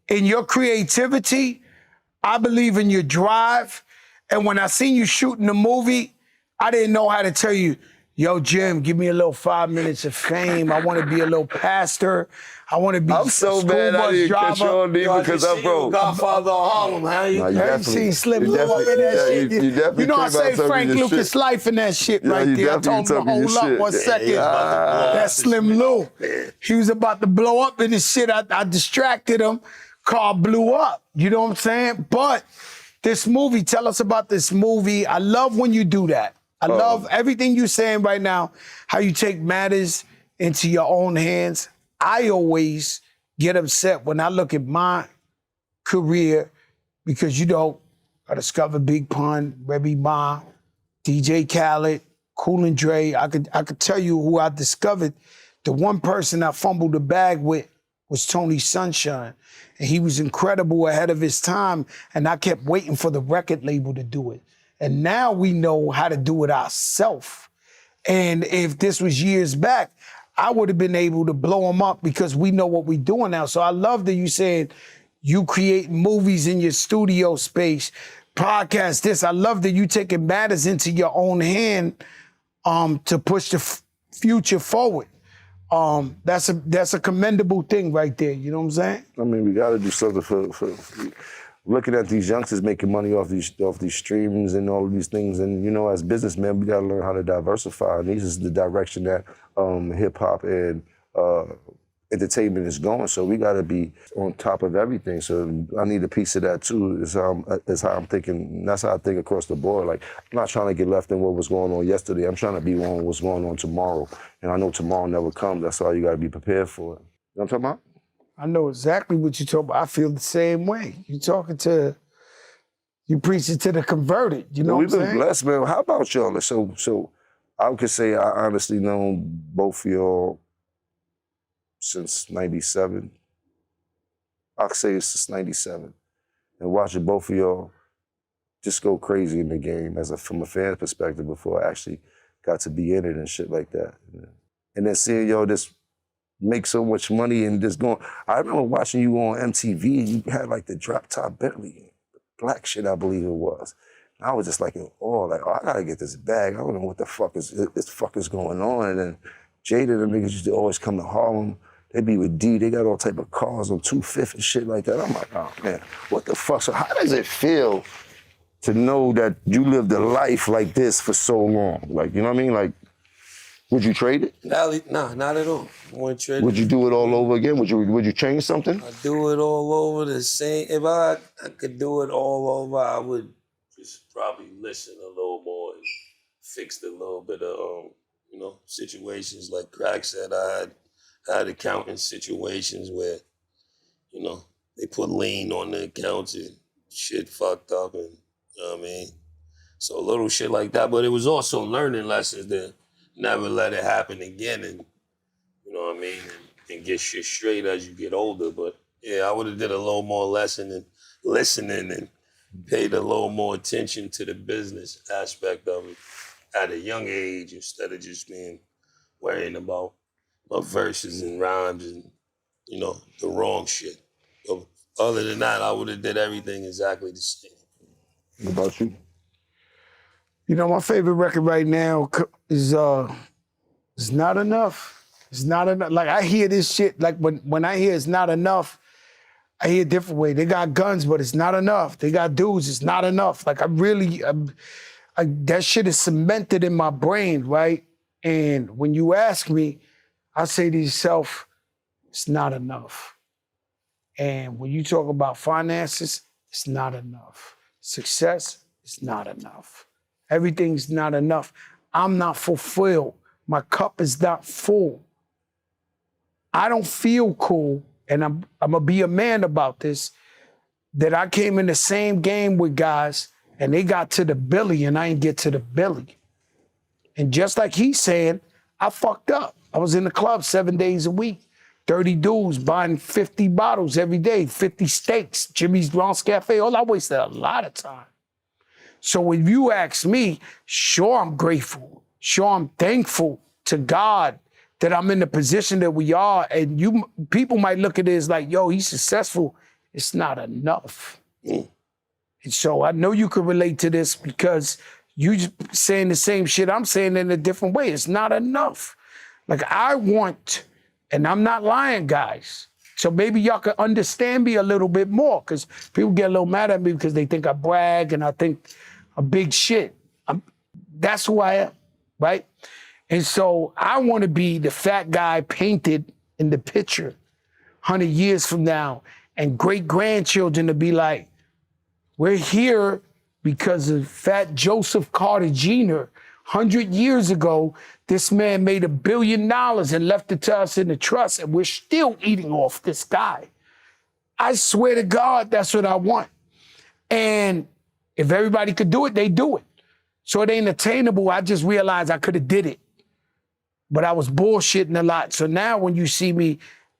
in your creativity. I believe in your drive. And when I seen you shooting the movie, I didn't know how to tell you, yo, Jim, give me a little 5 minutes of fame. I want to be a little pastor. I want to be I'm so bad I didn't catch on because I'm broke. Godfather of Harlem, how you? You seen Slim Lou up in that shit. You know I say Frank Lucas Life in that shit right there. I told him to hold up 1 second. That's Slim Lou. He was about to blow up in this shit. I distracted him. Car blew up. You know what I'm saying? But this movie, tell us about this movie. I love when you do that. I love everything you're saying right now, how you take matters into your own hands. I always get upset when I look at my career because, I discovered Big Pun, Remy Ma, DJ Khaled, Kool and Dre. I could tell you who I discovered. The one person I fumbled the bag with was Tony Sunshine. And he was incredible, ahead of his time, and I kept waiting for the record label to do it. And now we know how to do it ourselves. And if this was years back, I would have been able to blow them up because we know what we're doing now. So I love that you said you create movies in your studio space, podcast this. I love that you taking matters into your own hand to push the future forward. That's a commendable thing right there. You know what I'm saying? I mean, we got to do something for looking at these youngsters making money off these streams and all of these things. And, you know, as businessmen, we got to learn how to diversify. And this is the direction that hip hop and entertainment is going. So we got to be on top of everything. So I need a piece of that too. Is how I'm thinking. That's how I think across the board. Like, I'm not trying to get left in what was going on yesterday. I'm trying to be on what's going on tomorrow. And I know tomorrow never comes. That's all you got to be prepared for. You know what I'm talking about? I know exactly what you're talking about. I feel the same way. You preaching to the converted. You know what I'm saying? We've been blessed, man. How about y'all? So I could say I honestly known both of y'all since 97. I could say it's since 97. And watching both of y'all just go crazy in the game from a fan perspective before I actually got to be in it and shit like that. And then seeing y'all just make so much money and just going. I remember watching you on MTV and you had like the drop top Bentley, black shit, I believe it was. And I was just like, oh, I gotta get this bag. I don't know what the fuck is going on. And then Jada, the niggas used to always come to Harlem. They be with D, they got all type of cars on 250 and shit like that. I'm like, oh man, what the fuck? So how does it feel to know that you lived a life like this for so long? Like, you know what I mean? Like, would you trade it? Nah, not at all. I wouldn't trade it. Would you do it all over again? Would you change something? I'd do it all over the same. If I could do it all over, I would just probably listen a little more and fix a little bit of, situations like Crack said. I had accounting situations where, they put lien on the accounts and shit fucked up and, you know what I mean? So a little shit like that. But it was also learning lessons to never let it happen again and, you know what I mean, and get shit straight as you get older. But yeah, I would have did a little more listening and paid a little more attention to the business aspect of it at a young age instead of just being worrying about verses and rhymes and, the wrong shit. But other than that, I would have did everything exactly the same. What about you? You know, my favorite record right now is It's Not Enough. It's not enough. Like, I hear this shit, like when I hear It's Not Enough, I hear a different way. They got guns, but it's not enough. They got dudes, it's not enough. Like, that shit is cemented in my brain, right? And when you ask me, I say to yourself, it's not enough. And when you talk about finances, it's not enough. Success, it's not enough. Everything's not enough. I'm not fulfilled. My cup is not full. I don't feel cool, and I'm gonna be a man about this, that I came in the same game with guys and they got to the Billy and I ain't get to the Billy. And just like he's saying, I fucked up. I was in the club 7 days a week, 30 dudes buying 50 bottles every day, 50 steaks, Jimmy's Bronx Cafe. All I wasted a lot of time. So if you ask me, sure, I'm grateful. Sure, I'm thankful to God that I'm in the position that we are. And people might look at it as like, yo, he's successful. It's not enough. And so I know you can relate to this because you just saying the same shit I'm saying in a different way. It's not enough. Like, I want, and I'm not lying, guys. So maybe y'all can understand me a little bit more, because people get a little mad at me because they think I brag and I think I'm big shit. That's who I am, right? And so I want to be the fat guy painted in the picture 100 years from now, and great-grandchildren to be like, we're here because of Fat Joseph Carter Jr. 100 years ago, this man made $1 billion and left it to us in the trust, and we're still eating off this guy. I swear to God, that's what I want. And If everybody could do it, they do it. So it ain't attainable. I just realized I could have did it. But I was bullshitting a lot. So now when you see me,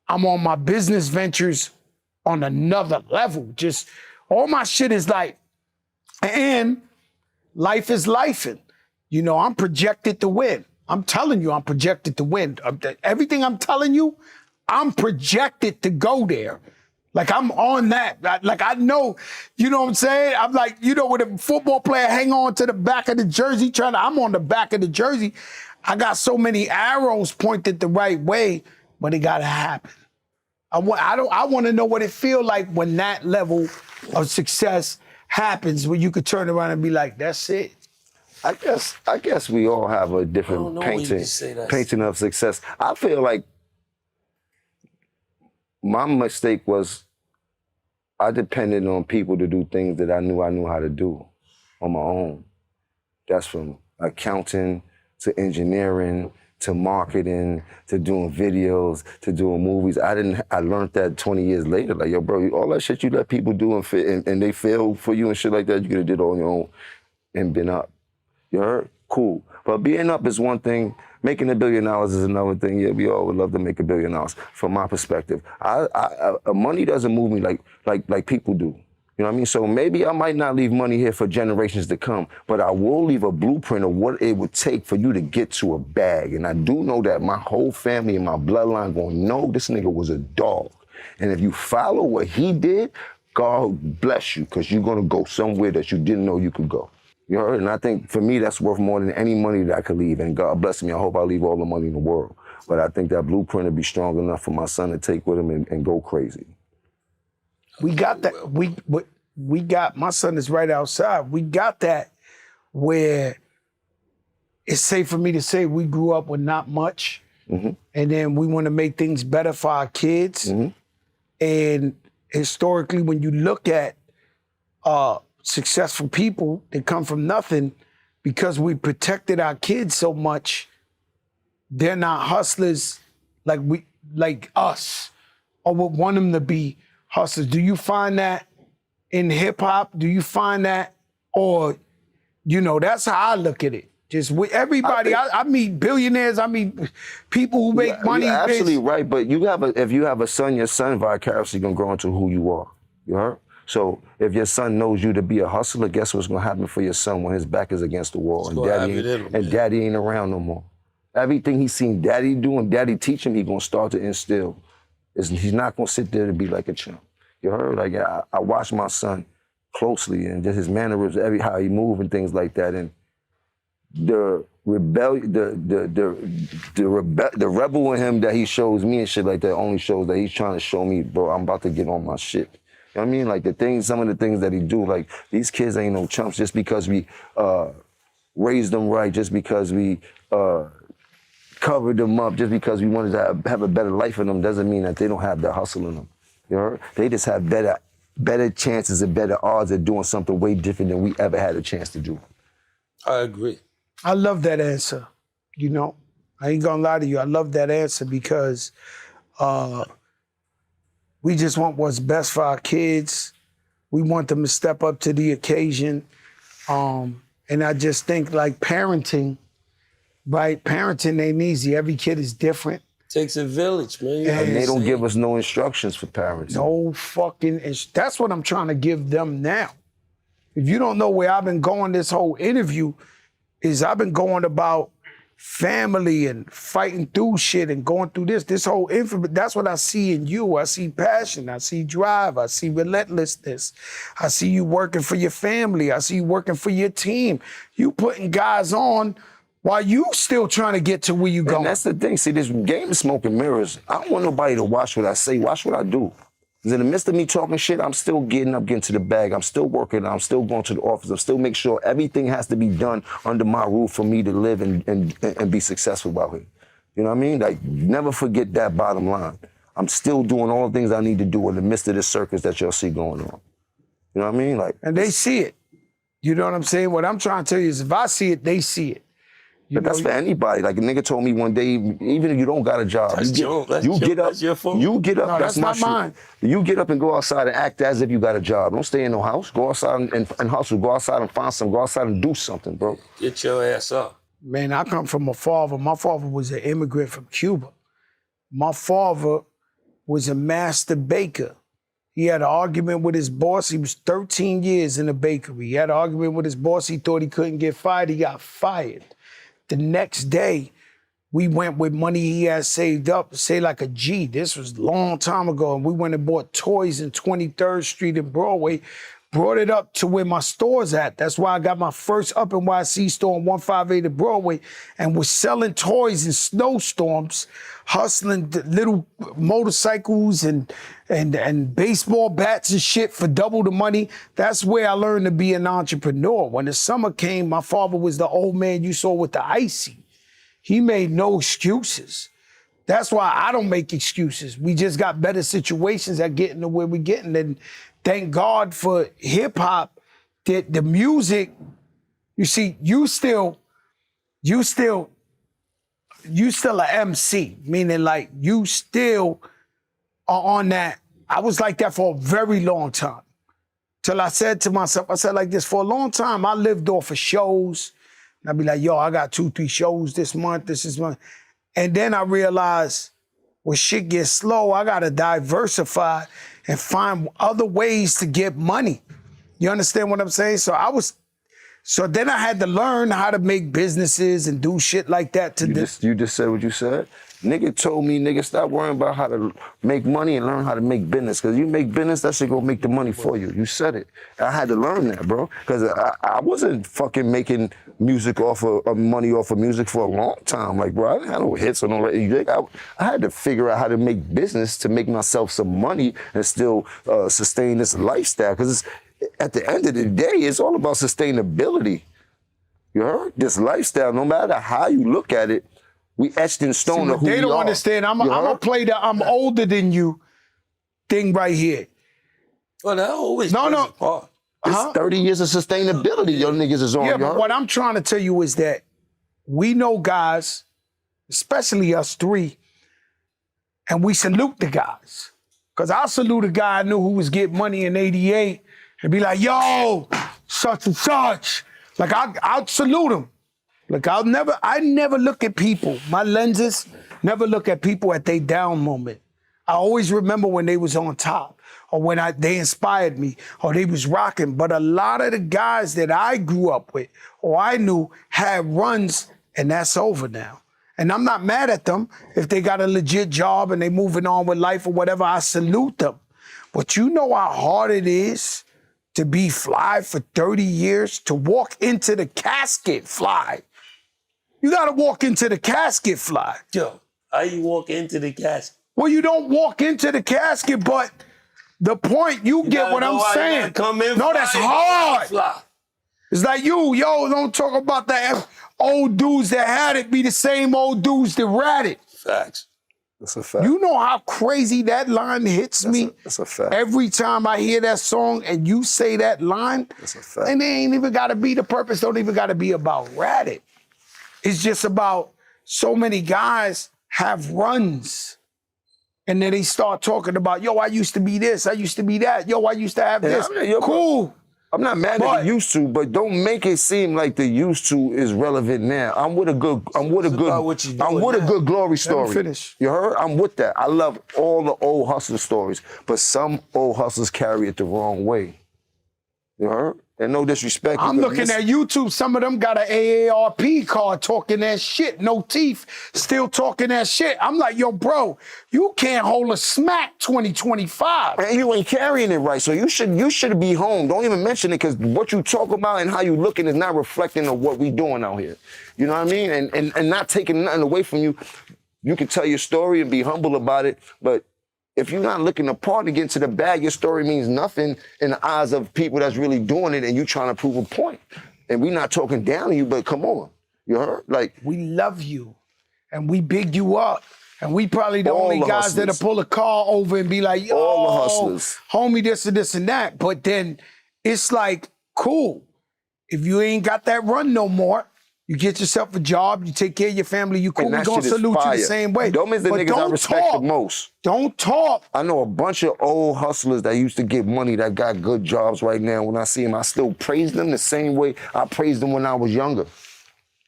I'm on my business ventures on another level. Just all my shit is like, and life is lifing. You know, I'm projected to win. I'm telling you, I'm projected to win. Everything I'm telling you, I'm projected to go there. Like I'm on that. Like I know, you know what I'm saying? I'm like, you know, when a football player hang on to the back of the jersey, I'm on the back of the jersey. I got so many arrows pointed the right way, but it gotta happen. I want to know what it feel like when that level of success happens, when you could turn around and be like, that's it. I guess we all have a different painting of success. I feel like my mistake was I depended on people to do things that I knew how to do on my own. That's from accounting to engineering to marketing to doing videos to doing movies. I learned that 20 years later. Like, yo, bro, all that shit you let people do and they fail for you and shit like that, you could have did it on your own and been up. You heard? Cool. But being up is one thing. Making $1 billion is another thing. Yeah, we all would love to make $1 billion. From my perspective, money doesn't move me like people do. You know what I mean? So maybe I might not leave money here for generations to come, but I will leave a blueprint of what it would take for you to get to a bag. And I do know that my whole family and my bloodline gonna know this nigga was a dog. And if you follow what he did, God bless you, because you're gonna go somewhere that you didn't know you could go. You heard? And I think for me, that's worth more than any money that I could leave. And God bless me, I hope I leave all the money in the world. But I think that blueprint would be strong enough for my son to take with him and go crazy. We got that. We got, my son is right outside. We got that where it's safe for me to say we grew up with not much. Mm-hmm. And then we want to make things better for our kids. Mm-hmm. And historically, when you look at successful people that come from nothing, because we protected our kids so much, they're not hustlers like us, or would want them to be hustlers. Do you find that in hip hop? Do you find that, or, you know, that's how I look at it. Just with everybody, I meet billionaires, I meet people who make money. You're absolutely right, but if you have a son, your son vicariously gonna grow into who you are. You heard? So if your son knows you to be a hustler, guess what's gonna happen for your son when his back is against the wall and daddy ain't around no more. Everything he's seen daddy do and daddy teach him, he's gonna start to instill. He's not gonna sit there to be like a chump. You heard? Like, I watch my son closely and just his mannerisms, how he move and things like that. And the rebellion, the rebel in him that he shows me and shit like that only shows that he's trying to show me, bro, I'm about to get on my shit. You know what I mean? Like some of the things that he do, like these kids ain't no chumps just because we raised them right, just because we covered them up, just because we wanted to have a better life for them doesn't mean that they don't have the hustle in them. You know? They just have better chances and better odds at doing something way different than we ever had a chance to do. I agree. I love that answer. You know, I ain't gonna lie to you. I love that answer because we just want what's best for our kids. We want them to step up to the occasion. And I just think like parenting, right? Parenting ain't easy. Every kid is different. Takes a village, man. And they don't give us no instructions for parenting. No fucking, that's what I'm trying to give them now. If you don't know where I've been going this whole interview, is I've been going about family and fighting through shit and going through this whole info. That's what I see in you. I see passion, I see drive, I see relentlessness. I see you working for your family. I see you working for your team. You putting guys on while you still trying to get to where you going. And that's the thing. See, this game is smoke and mirrors. I don't want nobody to watch what I say. Watch what I do. Because in the midst of me talking shit, I'm still getting to the bag. I'm still working. I'm still going to the office. I'm still making sure everything has to be done under my roof for me to live and be successful out here. You know what I mean? Like, never forget that bottom line. I'm still doing all the things I need to do in the midst of this circus that y'all see going on. You know what I mean? Like, and they see it. You know what I'm saying? What I'm trying to tell you is if I see it, they see it. But that's for anybody. Like a nigga told me one day, even if you don't got a job, That's you your- get up. that's your phone. You get up. No, that's that's my not mine. shit. You get up and go outside and act as if you got a job. Don't stay in no house. Go outside and hustle. Go outside and find something. Go outside and do something, bro. Get your ass up. Man, I come from a father. My father was an immigrant from Cuba. My father was a master baker. He had an argument with his boss. He was 13 years in a bakery. He had an argument with his boss. He thought he couldn't get fired. He got fired. The next day, we went with money he had saved up, say like a G. This was a long time ago. And we went and bought toys in 23rd Street and Broadway, brought it up to where my store's at. That's why I got my first Up NYC store on 158 at Broadway and was selling toys in snowstorms, hustling little motorcycles and baseball bats and shit for double the money. That's where I learned to be an entrepreneur. When the summer came, my father was the old man you saw with the icy. He made no excuses. That's why I don't make excuses. We just got better situations at getting to where we're getting. And thank God for hip hop, that the music, you see, you still a MC, meaning like you still are on that. I was like that for a very long time. Till I said to myself, I said like this, for a long time, I lived off of shows. And I'd be like, yo, I got 2-3 shows this month, this is month. And then I realized when shit gets slow, I gotta diversify and find other ways to get money. You understand what I'm saying? So then I had to learn how to make businesses and do shit like that. You just said what you said. Nigga told me, nigga, stop worrying about how to make money and learn how to make business. Because you make business, that shit gonna make the money for you. You said it. I had to learn that, bro. Because I wasn't fucking making music money off of music for a long time. Like, bro, I didn't have no hits or no radio. I had to figure out how to make business to make myself some money and still sustain this lifestyle. Because at the end of the day, it's all about sustainability. You heard? This lifestyle, no matter how you look at it, we etched in stone of who we are. They don't understand. I'm gonna play the I'm older than you thing right here. Well, that always No. part. It's 30 years of sustainability your niggas is on. Yeah, you but heard? what I'm trying to tell you is that we know guys, especially us three, and we salute the guys. Because I salute a guy I knew who was getting money in 88 and be like, yo, such and such. Like, I'll salute him. Like, I never look at people. My lenses never look at people at their down moment. I always remember when they was on top or when they inspired me or they was rocking. But a lot of the guys that I grew up with or I knew had runs, and that's over now. And I'm not mad at them. If they got a legit job and they moving on with life or whatever, I salute them. But you know how hard it is to be fly for 30 years, to walk into the casket fly. You gotta walk into the casket fly. Yo, how you walk into the casket? Well, you don't walk into the casket, but the point, you get what I'm saying. Come in, no, that's hard. Fly. It's like don't talk about that old dudes that had it be the same old dudes that ratted. Facts. That's a fact. You know how crazy that line hits me? That's a fact. Every time I hear that song and you say that line, That's a fact. and they ain't even gotta be, the purpose don't even gotta be about ratted. It's just about so many guys have runs. And then they start talking about, yo, I used to be this, I used to be that, yo, I used to have this. Cool. I'm not mad at the used to, but don't make it seem like the used to is relevant now. I'm with a good glory story. Finish. You heard? I'm with that. I love all the old hustler stories, but some old hustlers carry it the wrong way. You heard? And no disrespect. I'm looking at YouTube. Some of them got an AARP card talking that shit. No teeth, still talking that shit. I'm like, yo, bro, you can't hold a smack 2025. And you ain't carrying it right, so you should be home. Don't even mention it, because what you talk about and how you looking is not reflecting of what we doing out here. You know what I mean? And not taking nothing away from you. You can tell your story and be humble about it, but if you're not looking to party, get into the bag, your story means nothing in the eyes of people that's really doing it and you trying to prove a point. And we not talking down to you, but come on. You heard? Like, we love you and we big you up. And we probably the All only the guys hustlers. that'll pull a car over and be like, yo, All the hustlers. homie, this and this and that. But then it's like, cool. If you ain't got that run no more, You get yourself a job, you take care of your family, you cool, And we that gonna shit is salute you fire. the same way. Them is the But niggas I don't respect talk. the most. Don't talk. I know a bunch of old hustlers that used to get money that got good jobs right now. When I see them, I still praise them the same way I praised them when I was younger.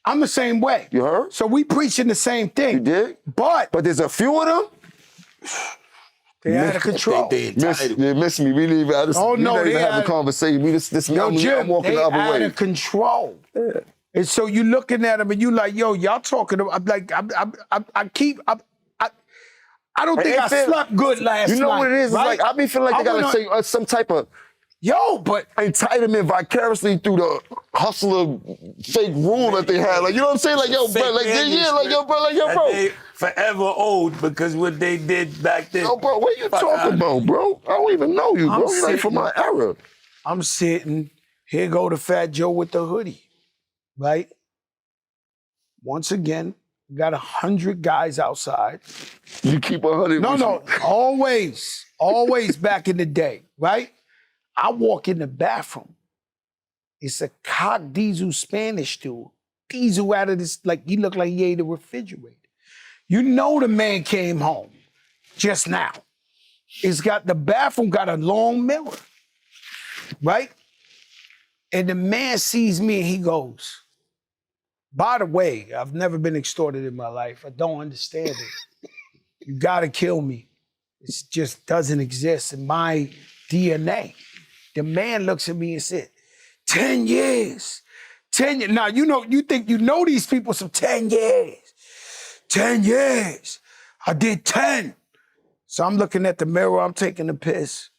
I'm the same way. You heard? So we preaching the same thing. You did? But there's a few of them. they out of control. They entitled. They miss me. We didn't even, Oh, we no, didn't even they have a out- conversation. We just Yo, now I'm Jim, walking they the other out way. of control. Yeah. And so you looking at them and you like, yo, y'all talking about, I'm like, I don't think I slept good last night. You know what it is? Right? It's like I be feeling like they gotta say some type of yo, but entitlement vicariously through the hustler fake rule that they had. Like, you know what I'm saying? Like, yo, bro, like, yeah, like, yo, bro, like, yo, bro. They forever old because what they did back then. Yo, bro, what you talking about, bro? I don't even know you, bro. You like from my era. I'm sitting, here go the Fat Joe with the hoodie, right? Once again, got 100 guys outside. You keep 100. No, always back in the day, right? I walk in the bathroom. It's a cock diesel Spanish dude. Diesel out of this, like he looked like he ate a refrigerator. You know the man came home just now. The bathroom got a long mirror, right? And the man sees me and he goes, by the way, I've never been extorted in my life. I don't understand it. You gotta kill me. It just doesn't exist in my DNA. The man looks at me and said, 10 years. 10 years. Now, you think you know these people some 10 years. 10 years. I did 10. So I'm looking at the mirror, I'm taking a piss.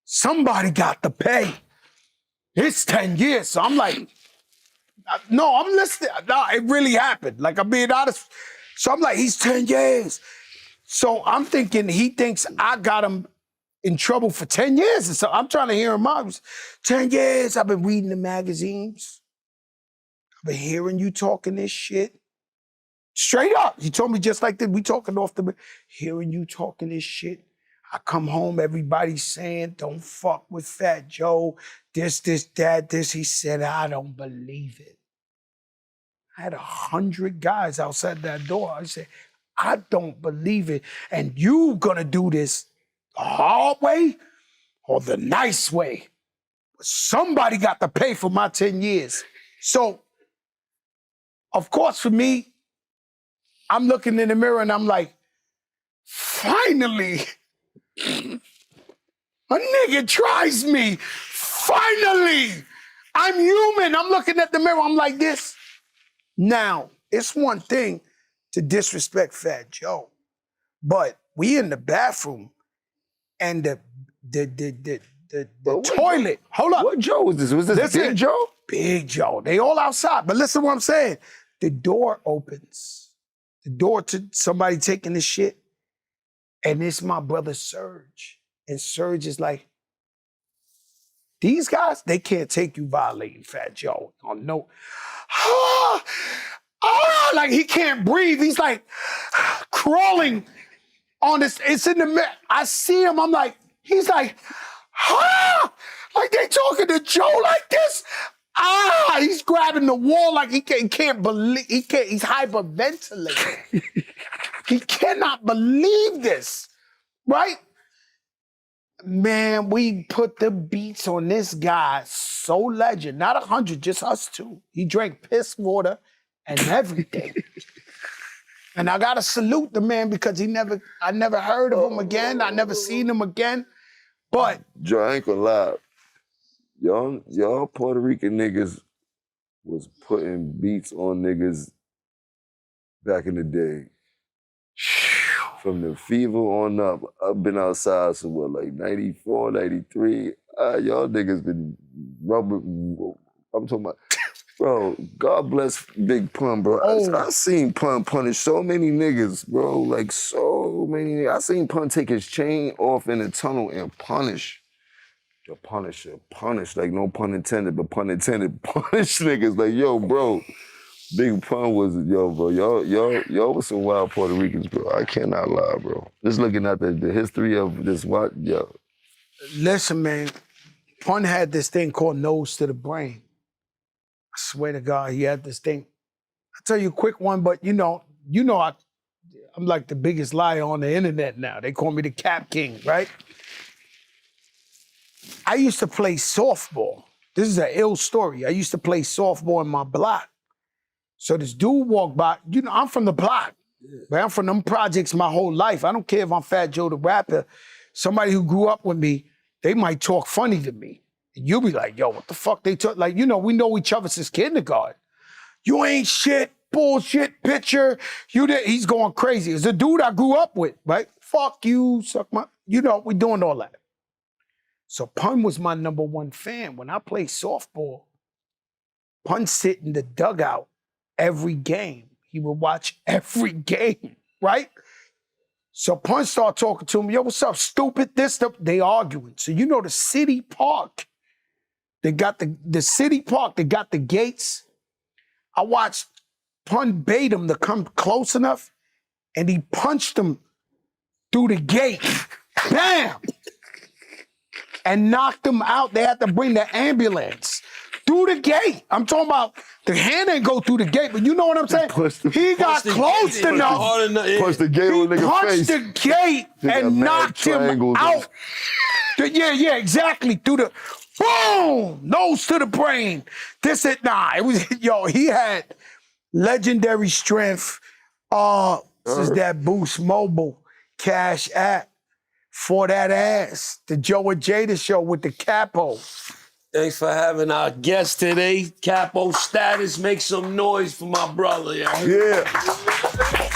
Somebody got to pay. It's 10 years. So I'm like, no, I'm listening. No, it really happened. Like, I'm being honest. So I'm like, he's 10 years. So I'm thinking he thinks I got him in trouble for 10 years. And so I'm trying to hear him out. 10 years, I've been reading the magazines. I've been hearing you talking this shit. Straight up. He told me just like that. We talking off the, hearing you talking this shit. I come home, everybody's saying, don't fuck with Fat Joe. This, that, this. He said, I don't believe it. I had 100 guys outside that door. I said, I don't believe it. And you gonna do this the hard way or the nice way? Somebody got to pay for my 10 years. So, of course, for me, I'm looking in the mirror and I'm like, finally, a nigga tries me. Finally, I'm human. I'm looking at the mirror. I'm like this. Now, it's one thing to disrespect Fat Joe, but we in the bathroom and the toilet. Hold up. What Joe was this? Was this Big Joe? Big Joe. They all outside. But listen to what I'm saying. The door opens. The door to somebody taking the shit. And it's my brother Serge. And Serge is like, these guys, they can't take you violating Fat Joe. Oh, no. Like he can't breathe. He's like crawling on this. It's in the mirror. I see him. I'm like, he's like, like they talking to Joe like this. He's grabbing the wall like he can't believe, he's hyperventilating. He cannot believe this, right? Man, we put the beats on this guy, so legend. Not 100, just us two. He drank piss water and everything. And I gotta salute the man because I never heard of him again. I never seen him again. But Joe, I ain't gonna lie. Y'all Puerto Rican niggas was putting beats on niggas back in the day. From the fever on up, I've been outside so what, like 94, 93. Y'all niggas been rubbing, I'm talking about, bro, God bless Big Pun, bro. I seen Pun punish so many niggas, bro, like so many. I seen Pun take his chain off in the tunnel and punish. The Punisher, punish, like no pun intended, but pun intended, punish niggas. Like, yo, bro, Big Pun was, yo, bro, y'all was some wild Puerto Ricans, bro. I cannot lie, bro. Just looking at the history of this, yo. Listen, man, Pun had this thing called nose to the brain. I swear to God, he had this thing. I'll tell you a quick one, but I'm like the biggest liar on the internet now. They call me the Cap King, right? I used to play softball. This is an ill story. I used to play softball in my block. So this dude walked by. I'm from the block. Right? I'm from them projects my whole life. I don't care if I'm Fat Joe the rapper. Somebody who grew up with me, they might talk funny to me. And you'll be like, yo, what the fuck they talk? Like, we know each other since kindergarten. You ain't shit, bullshit, pitcher. He's going crazy. It's a dude I grew up with, right? Fuck you, suck my, we doing all that. So Pun was my #1 fan. When I played softball, Pun sit in the dugout every game. He would watch every game, right? So Pun started talking to him, yo, what's up, stupid? They arguing. So the city park, they got the city park, they got the gates. I watched Pun bait him to come close enough, and he punched him through the gate. Bam! And knocked him out. They had to bring the ambulance through the gate. I'm talking about the hand didn't go through the gate, but you know what I'm saying? He got close enough. Punched the gate on the nigga's face. Punched the gate and knocked him out. Yeah, exactly. Through the boom, nose to the brain. He had legendary strength. This is that Boost Mobile Cash App for that ass. The Joe and Jada show with the Capo. Thanks for having our guest today. Capo Status, make some noise for my brother. Yeah.